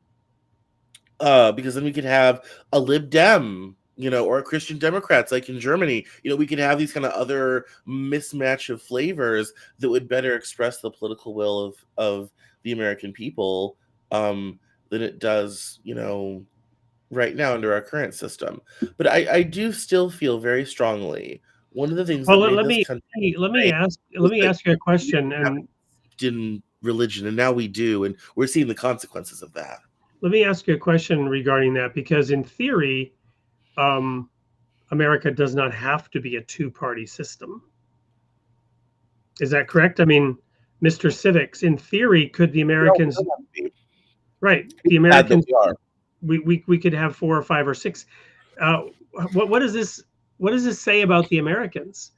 S3: then we could have a Lib Dem, or a Christian Democrats like in Germany. We could have these kind of other mismatch of flavors that would better express the political will of the American people than it does, right now under our current system. But I do still feel very strongly one of the things
S2: well,
S3: that made
S2: let
S3: this
S2: me
S3: country
S2: let me ask you a question, and
S3: in religion, and now we do, and we're seeing the consequences of that.
S2: let me ask you a question regarding that, because in theory, America does not have to be a two-party system. Is that correct? I mean, Mr. Civics, in theory, could the Americans, right? The Americans, we could have 4 or 5 or 6. What does this say about the Americans?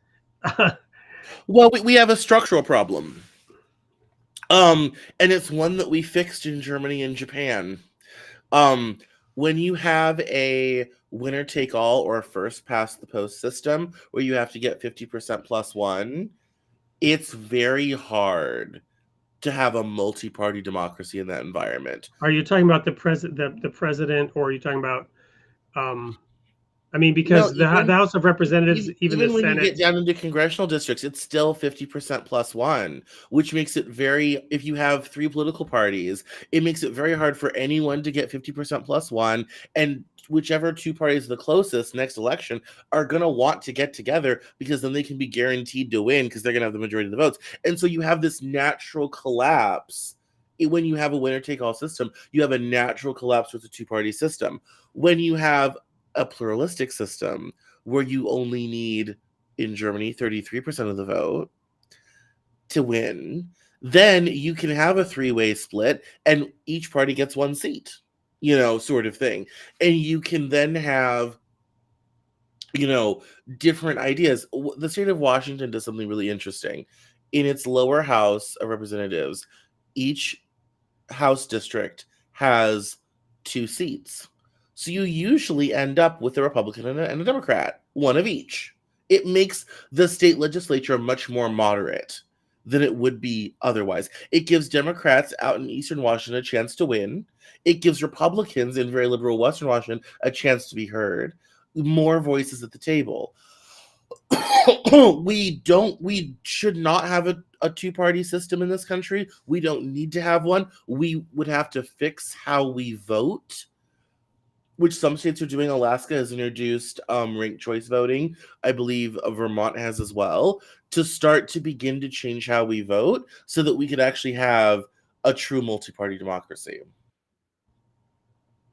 S3: Well, we have a structural problem. And it's one that we fixed in Germany and Japan. when you have a winner take all or a first past the post system where you have to get 50% plus one, it's very hard to have a multi-party democracy in that environment.
S2: Are you talking about the president, or are you talking about? I mean,
S3: No,
S2: because the House of Representatives, even the
S3: when you
S2: Senate.
S3: get down into congressional districts, it's still 50% plus one, which makes it very, if you have three political parties, it makes it very hard for anyone to get 50% plus one. And whichever two parties are the closest next election are going to want to get together, because then they can be guaranteed to win because they're going to have the majority of the votes. And so you have this natural collapse. When you have a winner take all system, you have a natural collapse with a two-party system. When you have a pluralistic system where you only need, in Germany, 33% of the vote to win, then you can have a three-way split and each party gets one seat, sort of thing. And you can then have, different ideas. The state of Washington does something really interesting. In its lower house of representatives, each house district has two seats. So you usually end up with a Republican and a Democrat, one of each. It makes the state legislature much more moderate than it would be otherwise. It gives Democrats out in Eastern Washington a chance to win. It gives Republicans in very liberal Western Washington a chance to be heard. More voices at the table. We should not have a two-party system in this country. We don't need to have one. We would have to fix how we vote, which some states are doing. Alaska has introduced ranked choice voting. I believe Vermont has as well, to start to begin to change how we vote so that we could actually have a true multi-party democracy.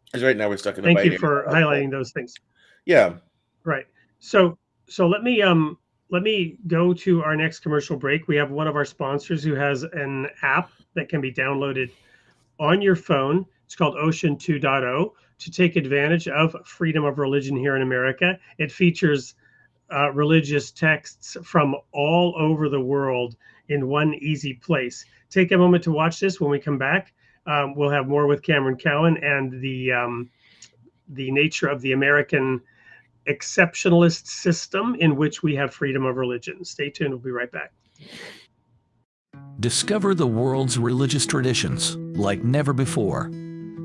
S3: Because right now we're stuck in a
S2: Thank
S3: binary
S2: you for
S3: model.
S2: highlighting those things.
S3: Yeah.
S2: Right. So let me go to our next commercial break. We have one of our sponsors who has an app that can be downloaded on your phone. It's called Ocean 2.0 to take advantage of freedom of religion here in America. It features religious texts from all over the world in one easy place. Take a moment to watch this. When we come back, we'll have more with Cameron Cowan and the nature of the American exceptionalist system in which we have freedom of religion. Stay tuned. We'll be right back.
S5: Discover the world's religious traditions like never before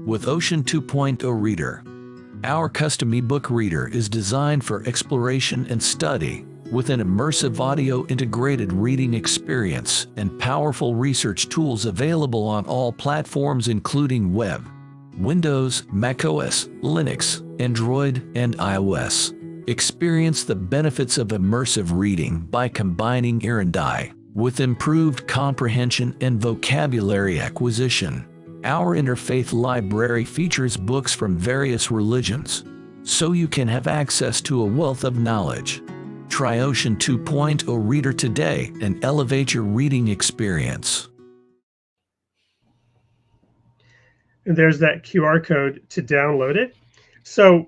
S5: with Ocean 2.0 Reader. Our custom ebook reader is designed for exploration and study with an immersive audio integrated reading experience and powerful research tools available on all platforms including web, Windows, macOS, Linux, Android, and iOS. Experience the benefits of immersive reading by combining ear and eye with improved comprehension and vocabulary acquisition. Our interfaith library features books from various religions, so you can have access to a wealth of knowledge. Try Ocean 2.0 Reader today and elevate your reading experience.
S2: And there's that QR code to download it. So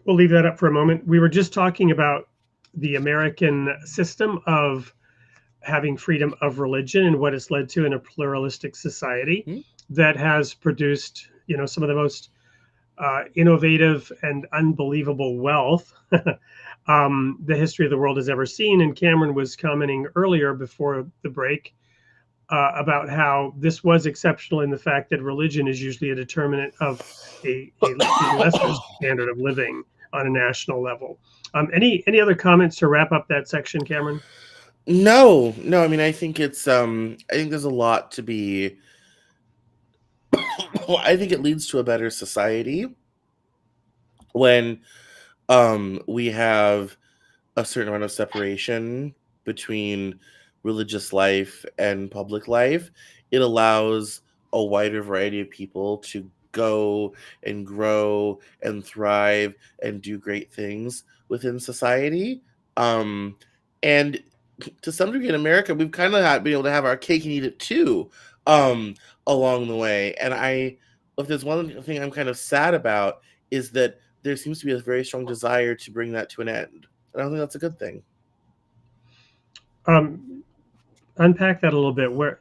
S2: we'll leave that up for a moment. We were just talking about the American system of having freedom of religion and what it's led to in a pluralistic society that has produced, some of the most innovative and unbelievable wealth the history of the world has ever seen. And Cameron was commenting earlier before the break about how this was exceptional in the fact that religion is usually a determinant of a lesser standard of living on a national level. Any other comments to wrap up that section, Cameron?
S3: No. I mean, I think it's I think there's a lot to be. Well, I think it leads to a better society when we have a certain amount of separation between religious life and public life. It allows a wider variety of people to go and grow and thrive and do great things within society. And to some degree in America, we've kind of been able to have our cake and eat it too along the way. And if there's one thing I'm kind of sad about, is that there seems to be a very strong desire to bring that to an end. And I don't think that's a good thing.
S2: Unpack that a little bit. Where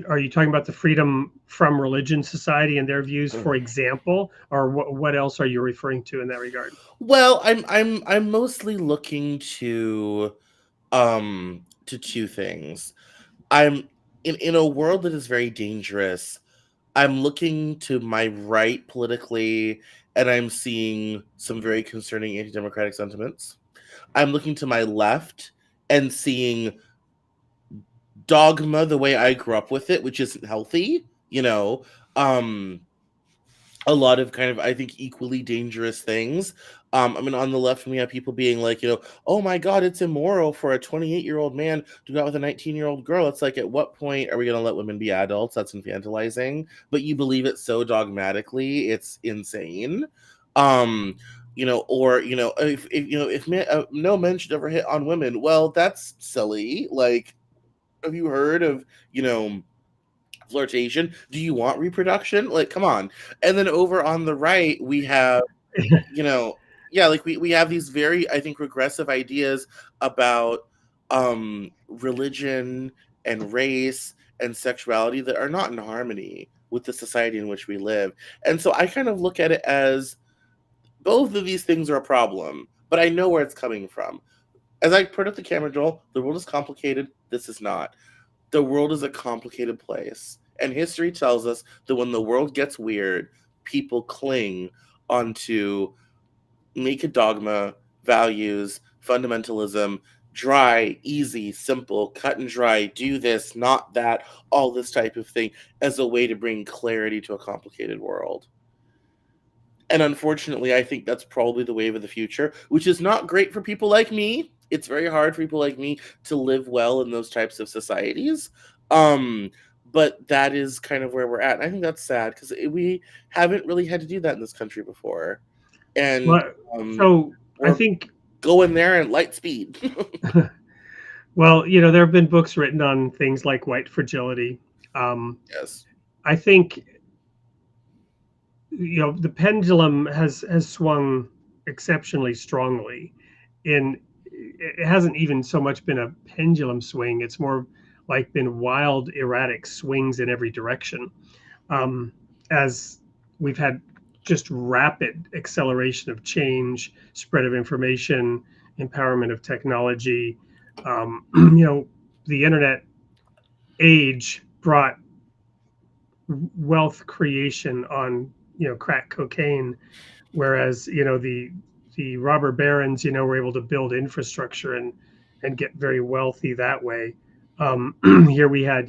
S2: Are you talking about the Freedom from Religion Society and their views, for example, or what else are you referring to in that regard?
S3: Well, I'm mostly looking to two things. I'm in a world that is very dangerous. I'm looking to my right politically, and I'm seeing some very concerning anti-democratic sentiments. I'm looking to my left and seeing dogma the way I grew up with it, which isn't healthy, you know. Um a lot of kind of, I think, equally dangerous things. I mean, on the left, we have people being like, oh my God, it's immoral for a 28-year-old man to go out with a 19-year-old girl. It's like, at what point are we going to let women be adults? That's infantilizing. But you believe it so dogmatically, it's insane. Um, or if no men should ever hit on women, well, that's silly. Like, have you heard of flirtation? Do you want reproduction? Like, come on. And then over on the right, we have, yeah, like we have these very, I think, regressive ideas about religion and race and sexuality that are not in harmony with the society in which we live. And so I kind of look at it as both of these things are a problem, but I know where it's coming from. As I put up the camera, Joel, the world is complicated. This is not. The world is a complicated place. And history tells us that when the world gets weird, people cling onto naked dogma, values, fundamentalism, dry, easy, simple, cut and dry, do this, not that, all this type of thing, as a way to bring clarity to a complicated world. And unfortunately, I think that's probably the wave of the future, which is not great for people like me. It's very hard for people like me to live well in those types of societies. But that is kind of where we're at. And I think that's sad because we haven't really had to do that in this country before. And
S2: so I think
S3: going there at light speed.
S2: well, there have been books written on things like white fragility.
S3: Yes.
S2: I think the pendulum has swung exceptionally strongly. It hasn't even so much been a pendulum swing; it's more like been wild, erratic swings in every direction. As we've had just rapid acceleration of change, spread of information, empowerment of technology. The internet age brought wealth creation on crack cocaine, whereas the robber barons were able to build infrastructure and get very wealthy that way. Here we had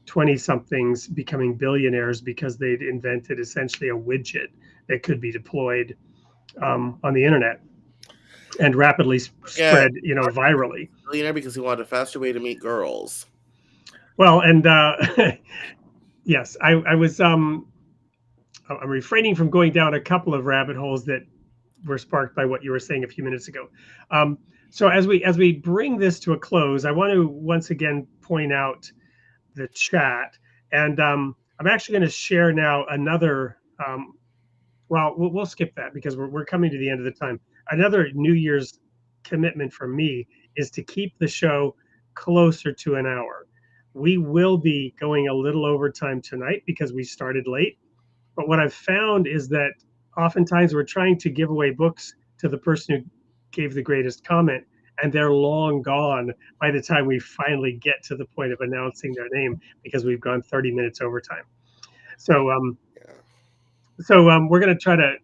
S2: 20 somethings becoming billionaires because they'd invented essentially a widget that could be deployed on the internet and rapidly spread virally.
S3: Billionaire because he wanted a faster way to meet girls.
S2: Well, and yes, I was I'm refraining from going down a couple of rabbit holes that were sparked by what you were saying a few minutes ago. So as we bring this to a close, I want to once again point out the chat, and I'm actually going to share now another. Well, we'll skip that because we're coming to the end of the time. Another New Year's commitment for me is to keep the show closer to an hour. We will be going a little over time tonight because we started late. But what I've found is that oftentimes we're trying to give away books to the person who gave the greatest comment, and they're long gone by the time we finally get to the point of announcing their name because we've gone 30 minutes over time. So we're going to try to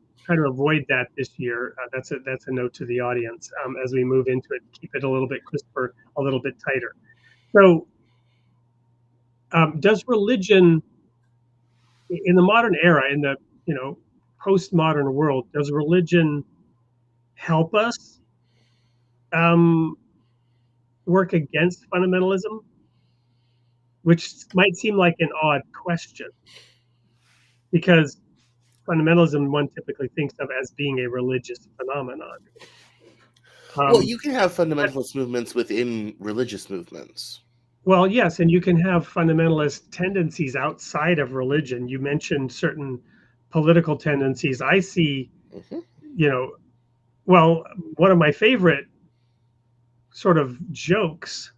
S2: avoid that this year. That's a note to the audience as we move into it. Keep it a little bit crisper, a little bit tighter. So, does religion in the modern era, in the postmodern world, does religion help us work against fundamentalism? Which might seem like an odd question, because fundamentalism one typically thinks of as being a religious phenomenon.
S3: Well, you can have fundamentalist movements within religious movements.
S2: Well, yes, and you can have fundamentalist tendencies outside of religion. You mentioned certain political tendencies. I see, well, one of my favorite sort of jokes,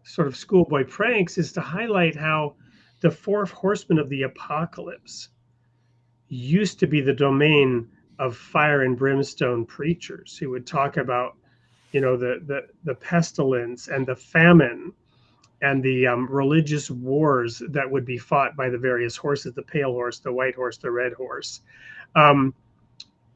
S2: sort of schoolboy pranks, is to highlight how the four horsemen of the apocalypse used to be the domain of fire and brimstone preachers who would talk about, the pestilence and the famine and the religious wars that would be fought by the various horses, the pale horse, the white horse, the red horse. Um,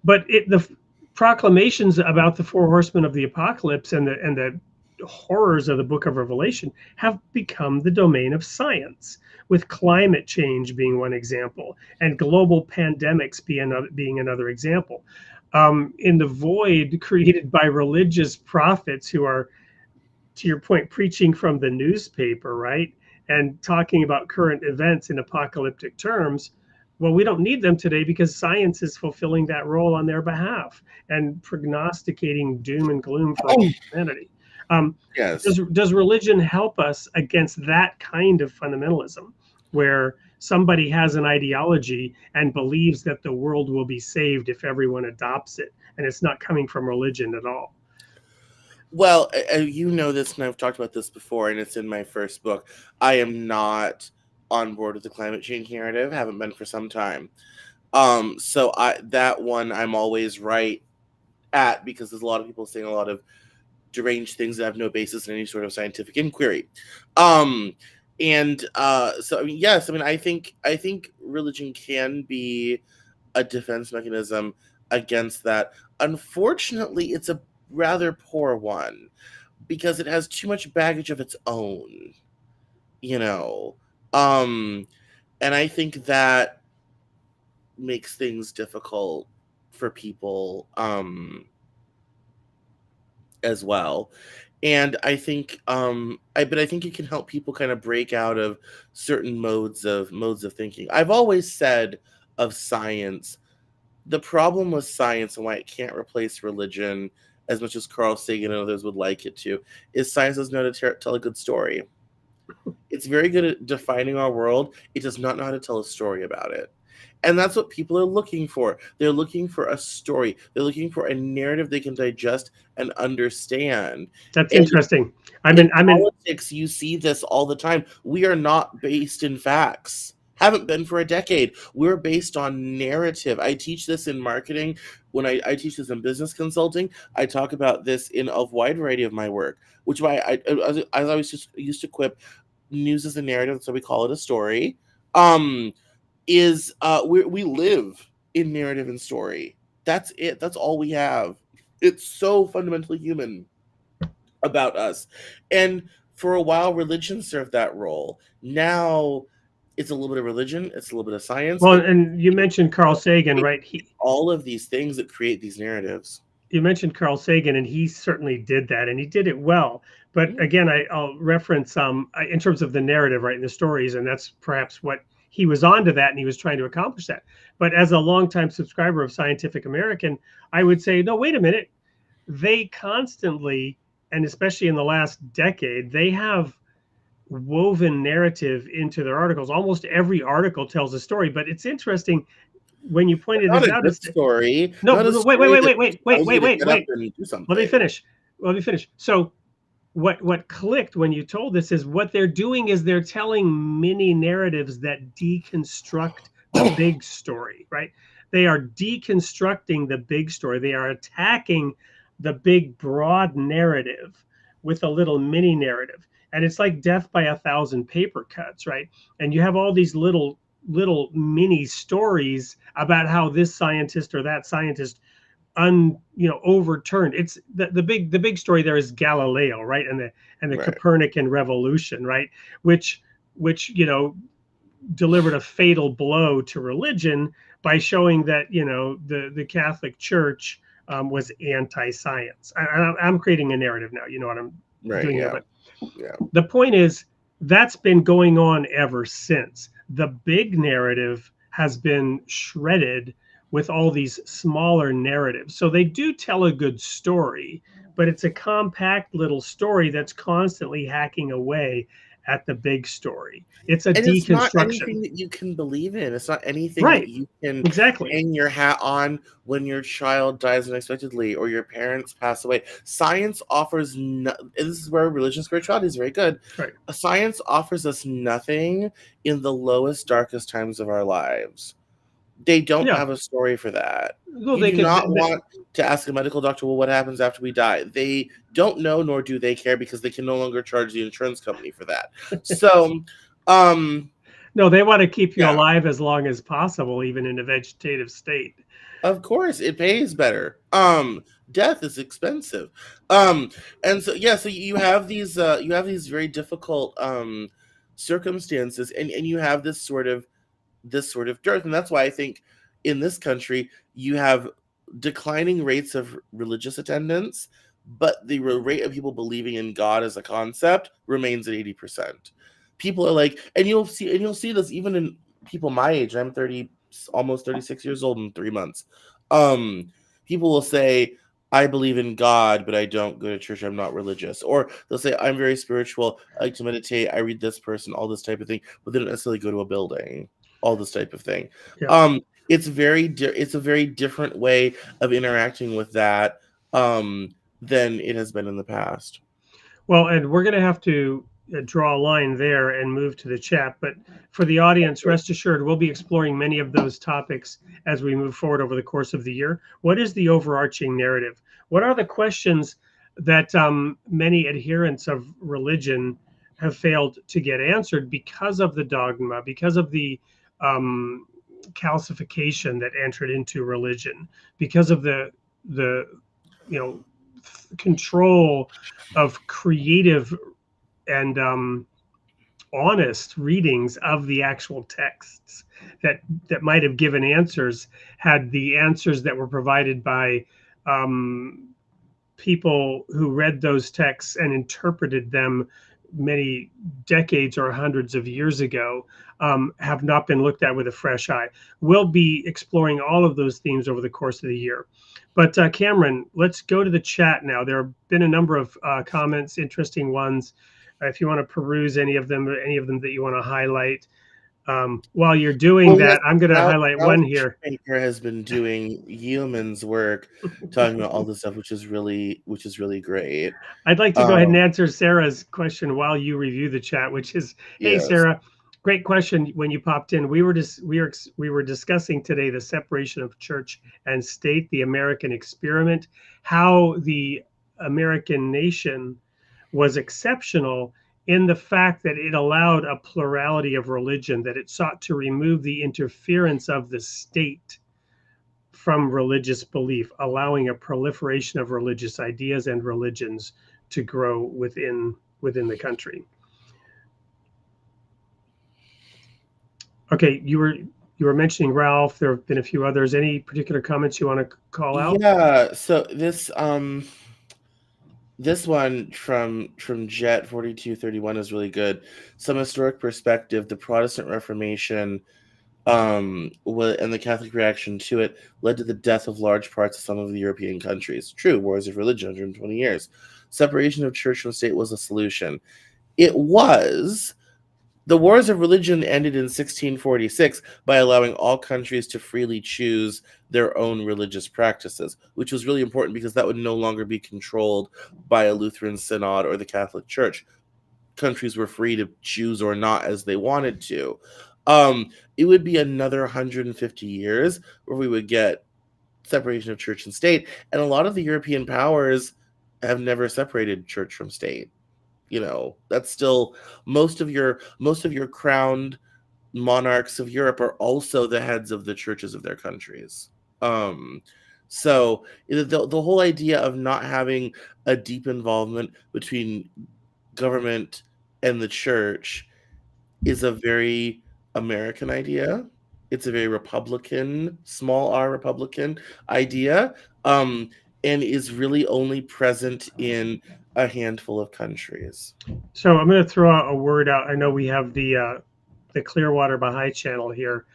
S2: but the proclamations about the four horsemen of the apocalypse and the horrors of the book of Revelation have become the domain of science, with climate change being one example and global pandemics being another example. In the void created by religious prophets who are, to your point, preaching from the newspaper, right? And talking about current events in apocalyptic terms. Well, we don't need them today because science is fulfilling that role on their behalf and prognosticating doom and gloom for all humanity. Um,
S3: Yes.
S2: does religion help us against that kind of fundamentalism, where somebody has an ideology and believes that the world will be saved if everyone adopts it, and it's not coming from religion at all?
S3: Well, you know this, and I've talked about this before, and it's in my first book. I am not on board with the climate change narrative. Haven't been for some time. So that one I'm always right at, because there's a lot of people saying a lot of deranged things that have no basis in any sort of scientific inquiry. So I mean, yes, I mean, I think religion can be a defense mechanism against that. Unfortunately, it's a rather poor one because it has too much baggage of its own, you know. And I think that makes things difficult for people as well. And I think but I think it can help people kind of break out of certain modes of thinking. I've always said of science, the problem with science and why it can't replace religion as much as Carl Sagan and others would like it to, is science doesn't know how to tell a good story. It's very good at defining our world. It does not know how to tell a story about it. And that's what people are looking for. They're looking for a story. They're looking for a narrative they can digest and understand.
S2: That's
S3: And
S2: interesting.
S3: in politics, you see this all the time. We are not based in facts. Haven't been for a decade. We're based on narrative. I teach this in marketing. When I teach this in business consulting, I talk about this in a wide variety of my work, which I always just used to quip, news is a narrative, so we call it a story. We live in narrative and story. That's it. That's all we have. It's so fundamentally human about us. And for a while, religion served that role. Now it's a little bit of religion. It's a little bit of science.
S2: Well, and you mentioned Carl Sagan, right?
S3: All of these things that create these narratives.
S2: You mentioned Carl Sagan, and he certainly did that, and he did it well. But again, I'll reference in terms of the narrative, right, and the stories, and that's perhaps what he was onto that, and he was trying to accomplish that. But as a longtime subscriber of Scientific American, I would say, no, wait a minute. They constantly, and especially in the last decade, they have woven narrative into their articles. Almost every article tells a story, but it's interesting when you pointed this out.
S3: It's story.
S2: No, wait. Let me finish. So what clicked when you told this is what they're doing is they're telling mini narratives that deconstruct the big story, right? They are deconstructing the big story. They are attacking the big broad narrative with a little mini narrative. And it's like death by 1,000 paper cuts, right? And you have all these little mini stories about how this scientist or that scientist overturned. It's the big story there is Galileo, right? And the right. Copernican revolution, right? Which delivered a fatal blow to religion by showing that the Catholic Church was anti-science. I'm creating a narrative now. You know what I'm doing here, but the point is that's been going on ever since. The big narrative has been shredded with all these smaller narratives. So they do tell a good story, but it's a compact little story that's constantly hacking away at the big story. It's a
S3: And it's not
S2: deconstruction.
S3: anything that you can believe in. It's not anything that
S2: Right.
S3: you can
S2: Exactly.
S3: hang your hat on when your child dies unexpectedly or your parents pass away. Science offers no, and this is where religion and spirituality is very good.
S2: Right.
S3: Science offers us nothing in the lowest, darkest times of our lives. They don't
S2: Yeah.
S3: have a story for that.
S2: Well,
S3: You
S2: they
S3: do
S2: could.
S3: not want to ask a medical doctor, well, what happens after we die? They don't know, nor do they care, because they can no longer charge the insurance company for that. So,
S2: No, they want to keep you
S3: yeah.
S2: alive as long as possible, even in a vegetative state.
S3: Of course, it pays better. Death is expensive. And so yeah, so you have these very difficult circumstances, and you have this sort of dearth, and that's why I think in this country you have declining rates of religious attendance, but the rate of people believing in God as a concept remains at 80%. People are like, and you'll see this even in people my age. I'm 30, almost 36 years old in 3 months. People will say, I believe in God, but I don't go to church. I'm not religious. Or they'll say, I'm very spiritual. I like to meditate. I read this person, all this type of thing, but they don't necessarily go to a building, all this type of thing.
S2: Yeah.
S3: It's it's a very different way of interacting with that than it has been in the past.
S2: Well, and we're going to have to draw a line there and move to the chat. But for the audience, rest assured, we'll be exploring many of those topics as we move forward over the course of the year. What is the overarching narrative? What are the questions that many adherents of religion have failed to get answered because of the dogma, because of the calcification that entered into religion, because of the you know control of creative and honest readings of the actual texts that might have given answers had the answers that were provided by people who read those texts and interpreted them many decades or hundreds of years ago have not been looked at with a fresh eye. We'll be exploring all of those themes over the course of the year. But Cameron, let's go to the chat now. There have been a number of comments, interesting ones. If you want to peruse any of them that you want to highlight. While you're doing that, I'm going to highlight one here.
S3: Baker has been doing yeoman's work, talking about all this stuff, which is really great.
S2: I'd like to go ahead and answer Sarah's question while you review the chat, which is, hey,
S3: Yes.
S2: Sarah, great question when you popped in. We were discussing today the separation of church and state, the American experiment, how the American nation was exceptional in the fact that it allowed a plurality of religion, that it sought to remove the interference of the state from religious belief, allowing a proliferation of religious ideas and religions to grow within the country. Okay, you were mentioning Ralph. There have been a few others. Any particular comments you want to call out?
S3: Yeah, so this one from Jet 4231 is really good. Some historic perspective, the Protestant Reformation and the Catholic reaction to it led to the death of large parts of some of the European countries. True, wars of religion, 120 years. Separation of church from state was a solution. It was. The wars of religion ended in 1646 by allowing all countries to freely choose their own religious practices, which was really important because that would no longer be controlled by a Lutheran synod or the Catholic Church. Countries were free to choose or not as they wanted to. It would be another 150 years where we would get separation of church and state, and a lot of the European powers have never separated church from state. That's still most of your crowned monarchs of Europe are also the heads of the churches of their countries. So the whole idea of not having a deep involvement between government and the church is a very American idea. It's a very Republican, small r Republican idea, and is really only present in a handful of countries.
S2: So I'm going to throw out a word out. I know we have the Clearwater Baha'i channel here.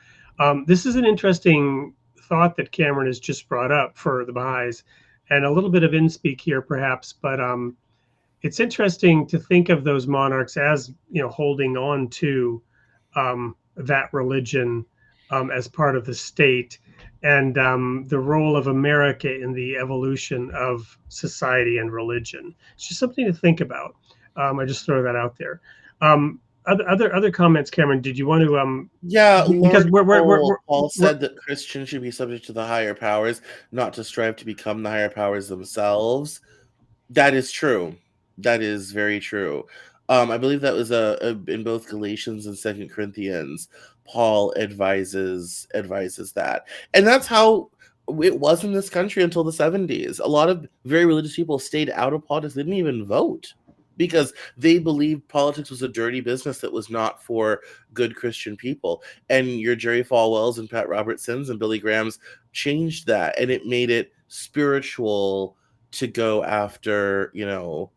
S2: This is an interesting thought that Cameron has just brought up for the Baha'is, and a little bit of in-speak here perhaps, but it's interesting to think of those monarchs as, holding on to that religion as part of the state, and the role of America in the evolution of society and religion. It's just something to think about. I just throw that out there. Other comments, Cameron? Did you want to
S3: Yeah,
S2: because
S3: Lord
S2: we're,
S3: Cole, Paul
S2: we're
S3: said that Christians should be subject to the higher powers, not to strive to become the higher powers themselves. That is true. That is very true. I believe that was in both Galatians and Second Corinthians. Paul advises that, and that's how it was in this country until the 70s. A lot of very religious people stayed out of politics. They didn't even vote because they believed politics was a dirty business that was not for good Christian people. And your Jerry Falwells and Pat Robertsons and Billy Grahams changed that, and it made it spiritual to go after, to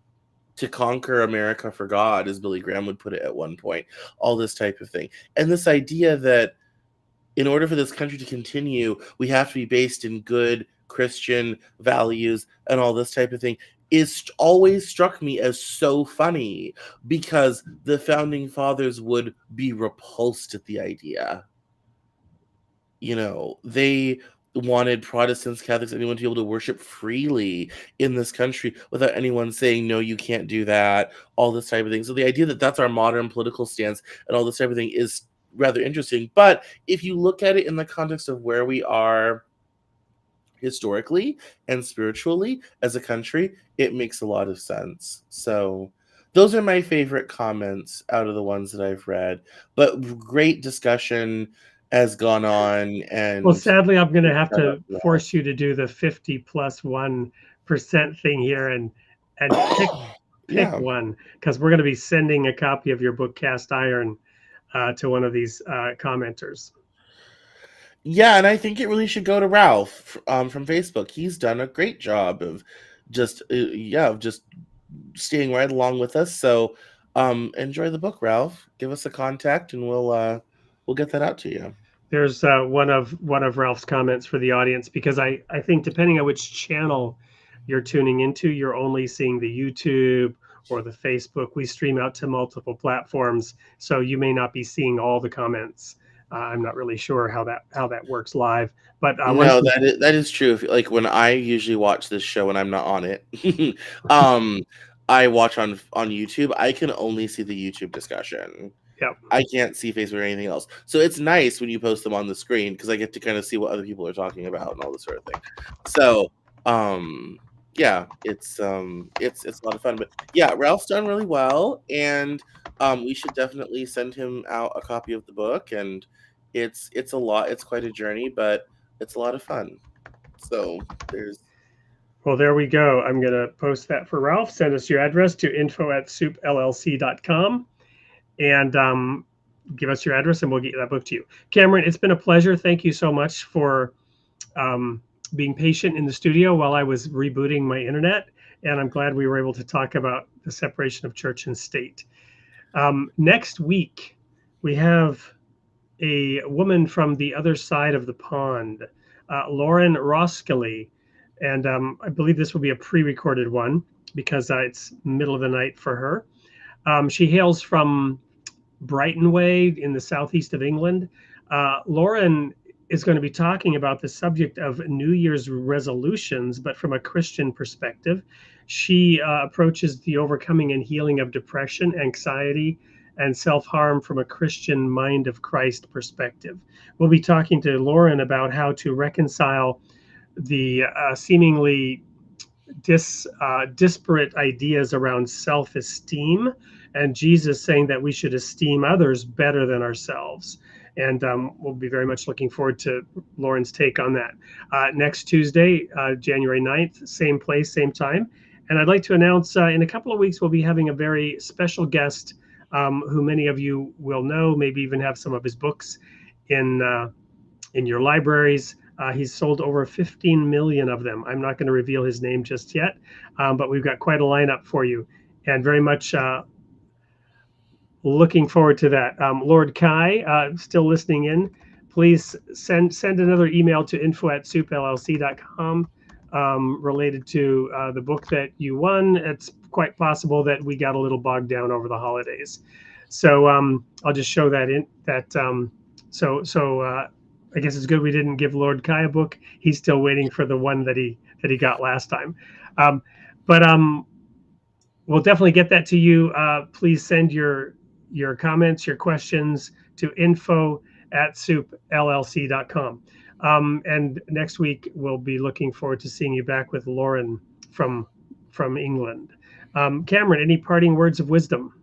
S3: conquer America for God, as Billy Graham would put it at one point, all this type of thing. And this idea that in order for this country to continue, we have to be based in good Christian values and all this type of thing is always struck me as so funny, because the founding fathers would be repulsed at the idea. They wanted Protestants, Catholics, anyone to be able to worship freely in this country without anyone saying, no, you can't do that, all this type of thing. So the idea that that's our modern political stance and all this type of thing is rather interesting. But if you look at it in the context of where we are historically and spiritually as a country, it makes a lot of sense. So those are my favorite comments out of the ones that I've read. But great discussion has gone on. And
S2: Well, sadly, I'm going to have to force you to do the 50+1% thing here and pick
S3: Yeah.
S2: one, because we're going to be sending a copy of your book Cast Iron to one of these commenters.
S3: Yeah, and I think it really should go to Ralph from Facebook. He's done a great job of just staying right along with us. So enjoy the book, Ralph. Give us a contact, and we'll get that out to you.
S2: There's one of Ralph's comments for the audience, because I think depending on which channel you're tuning into, you're only seeing the YouTube or the Facebook. We stream out to multiple platforms, so you may not be seeing all the comments. I'm not really sure how that works live, but
S3: No, that is true. Like when I usually watch this show and I'm not on it, I watch on YouTube. I can only see the YouTube discussion.
S2: Yep.
S3: I can't see Facebook or anything else. So it's nice when you post them on the screen, because I get to kind of see what other people are talking about and all this sort of thing. So yeah, it's a lot of fun. But yeah, Ralph's done really well, and we should definitely send him out a copy of the book. And it's a lot. It's quite a journey, but it's a lot of fun. So
S2: well, there we go. I'm going to post that for Ralph. Send us your address to info@soupllc.com and give us your address, and we'll get that book to you. Cameron, it's been a pleasure. Thank you so much for being patient in the studio while I was rebooting my internet. And I'm glad we were able to talk about the separation of church and state. Next week, we have a woman from the other side of the pond, Lauren Roskilly. And I believe this will be a pre-recorded one, because it's middle of the night for her. She hails from Brighton Way in the southeast of England. Lauren is going to be talking about the subject of New Year's resolutions, but from a Christian perspective. She approaches the overcoming and healing of depression, anxiety, and self-harm from a Christian mind of Christ perspective. We'll be talking to Lauren about how to reconcile the seemingly disparate ideas around self-esteem, and Jesus saying that we should esteem others better than ourselves. And we'll be very much looking forward to Lauren's take on that. Next Tuesday, January 9th, same place, same time. And I'd like to announce in a couple of weeks, we'll be having a very special guest who many of you will know, maybe even have some of his books in your libraries. He's sold over 15 million of them. I'm not going to reveal his name just yet, but we've got quite a lineup for you, and very much looking forward to that. Lord Kai, still listening in, please send another email to info@soupllc.com related to the book that you won. It's quite possible that we got a little bogged down over the holidays. So I'll just show that in that. I guess it's good we didn't give Lord Kai a book. He's still waiting for the one that he got last time. But we'll definitely get that to you. Please send your comments, your questions to info@soupllc.com. And next week we'll be looking forward to seeing you back with Lauren from England. Cameron, any parting words of wisdom?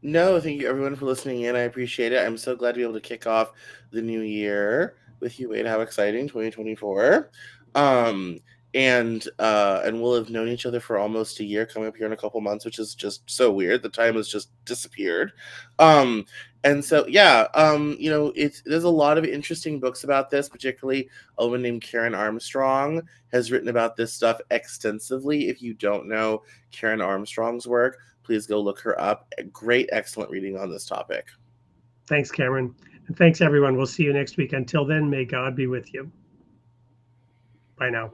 S3: No, thank you everyone for listening in. I appreciate it. I'm so glad to be able to kick off the new year with you, Wade. How exciting, 2024. And we'll have known each other for almost a year, coming up here in a couple months, which is just so weird. The time has just disappeared. And so there's a lot of interesting books about this, particularly a woman named Karen Armstrong has written about this stuff extensively. If you don't know Karen Armstrong's work, please go look her up. Great, excellent reading on this topic.
S2: Thanks, Cameron. And thanks, everyone. We'll see you next week. Until then, may God be with you. Bye now.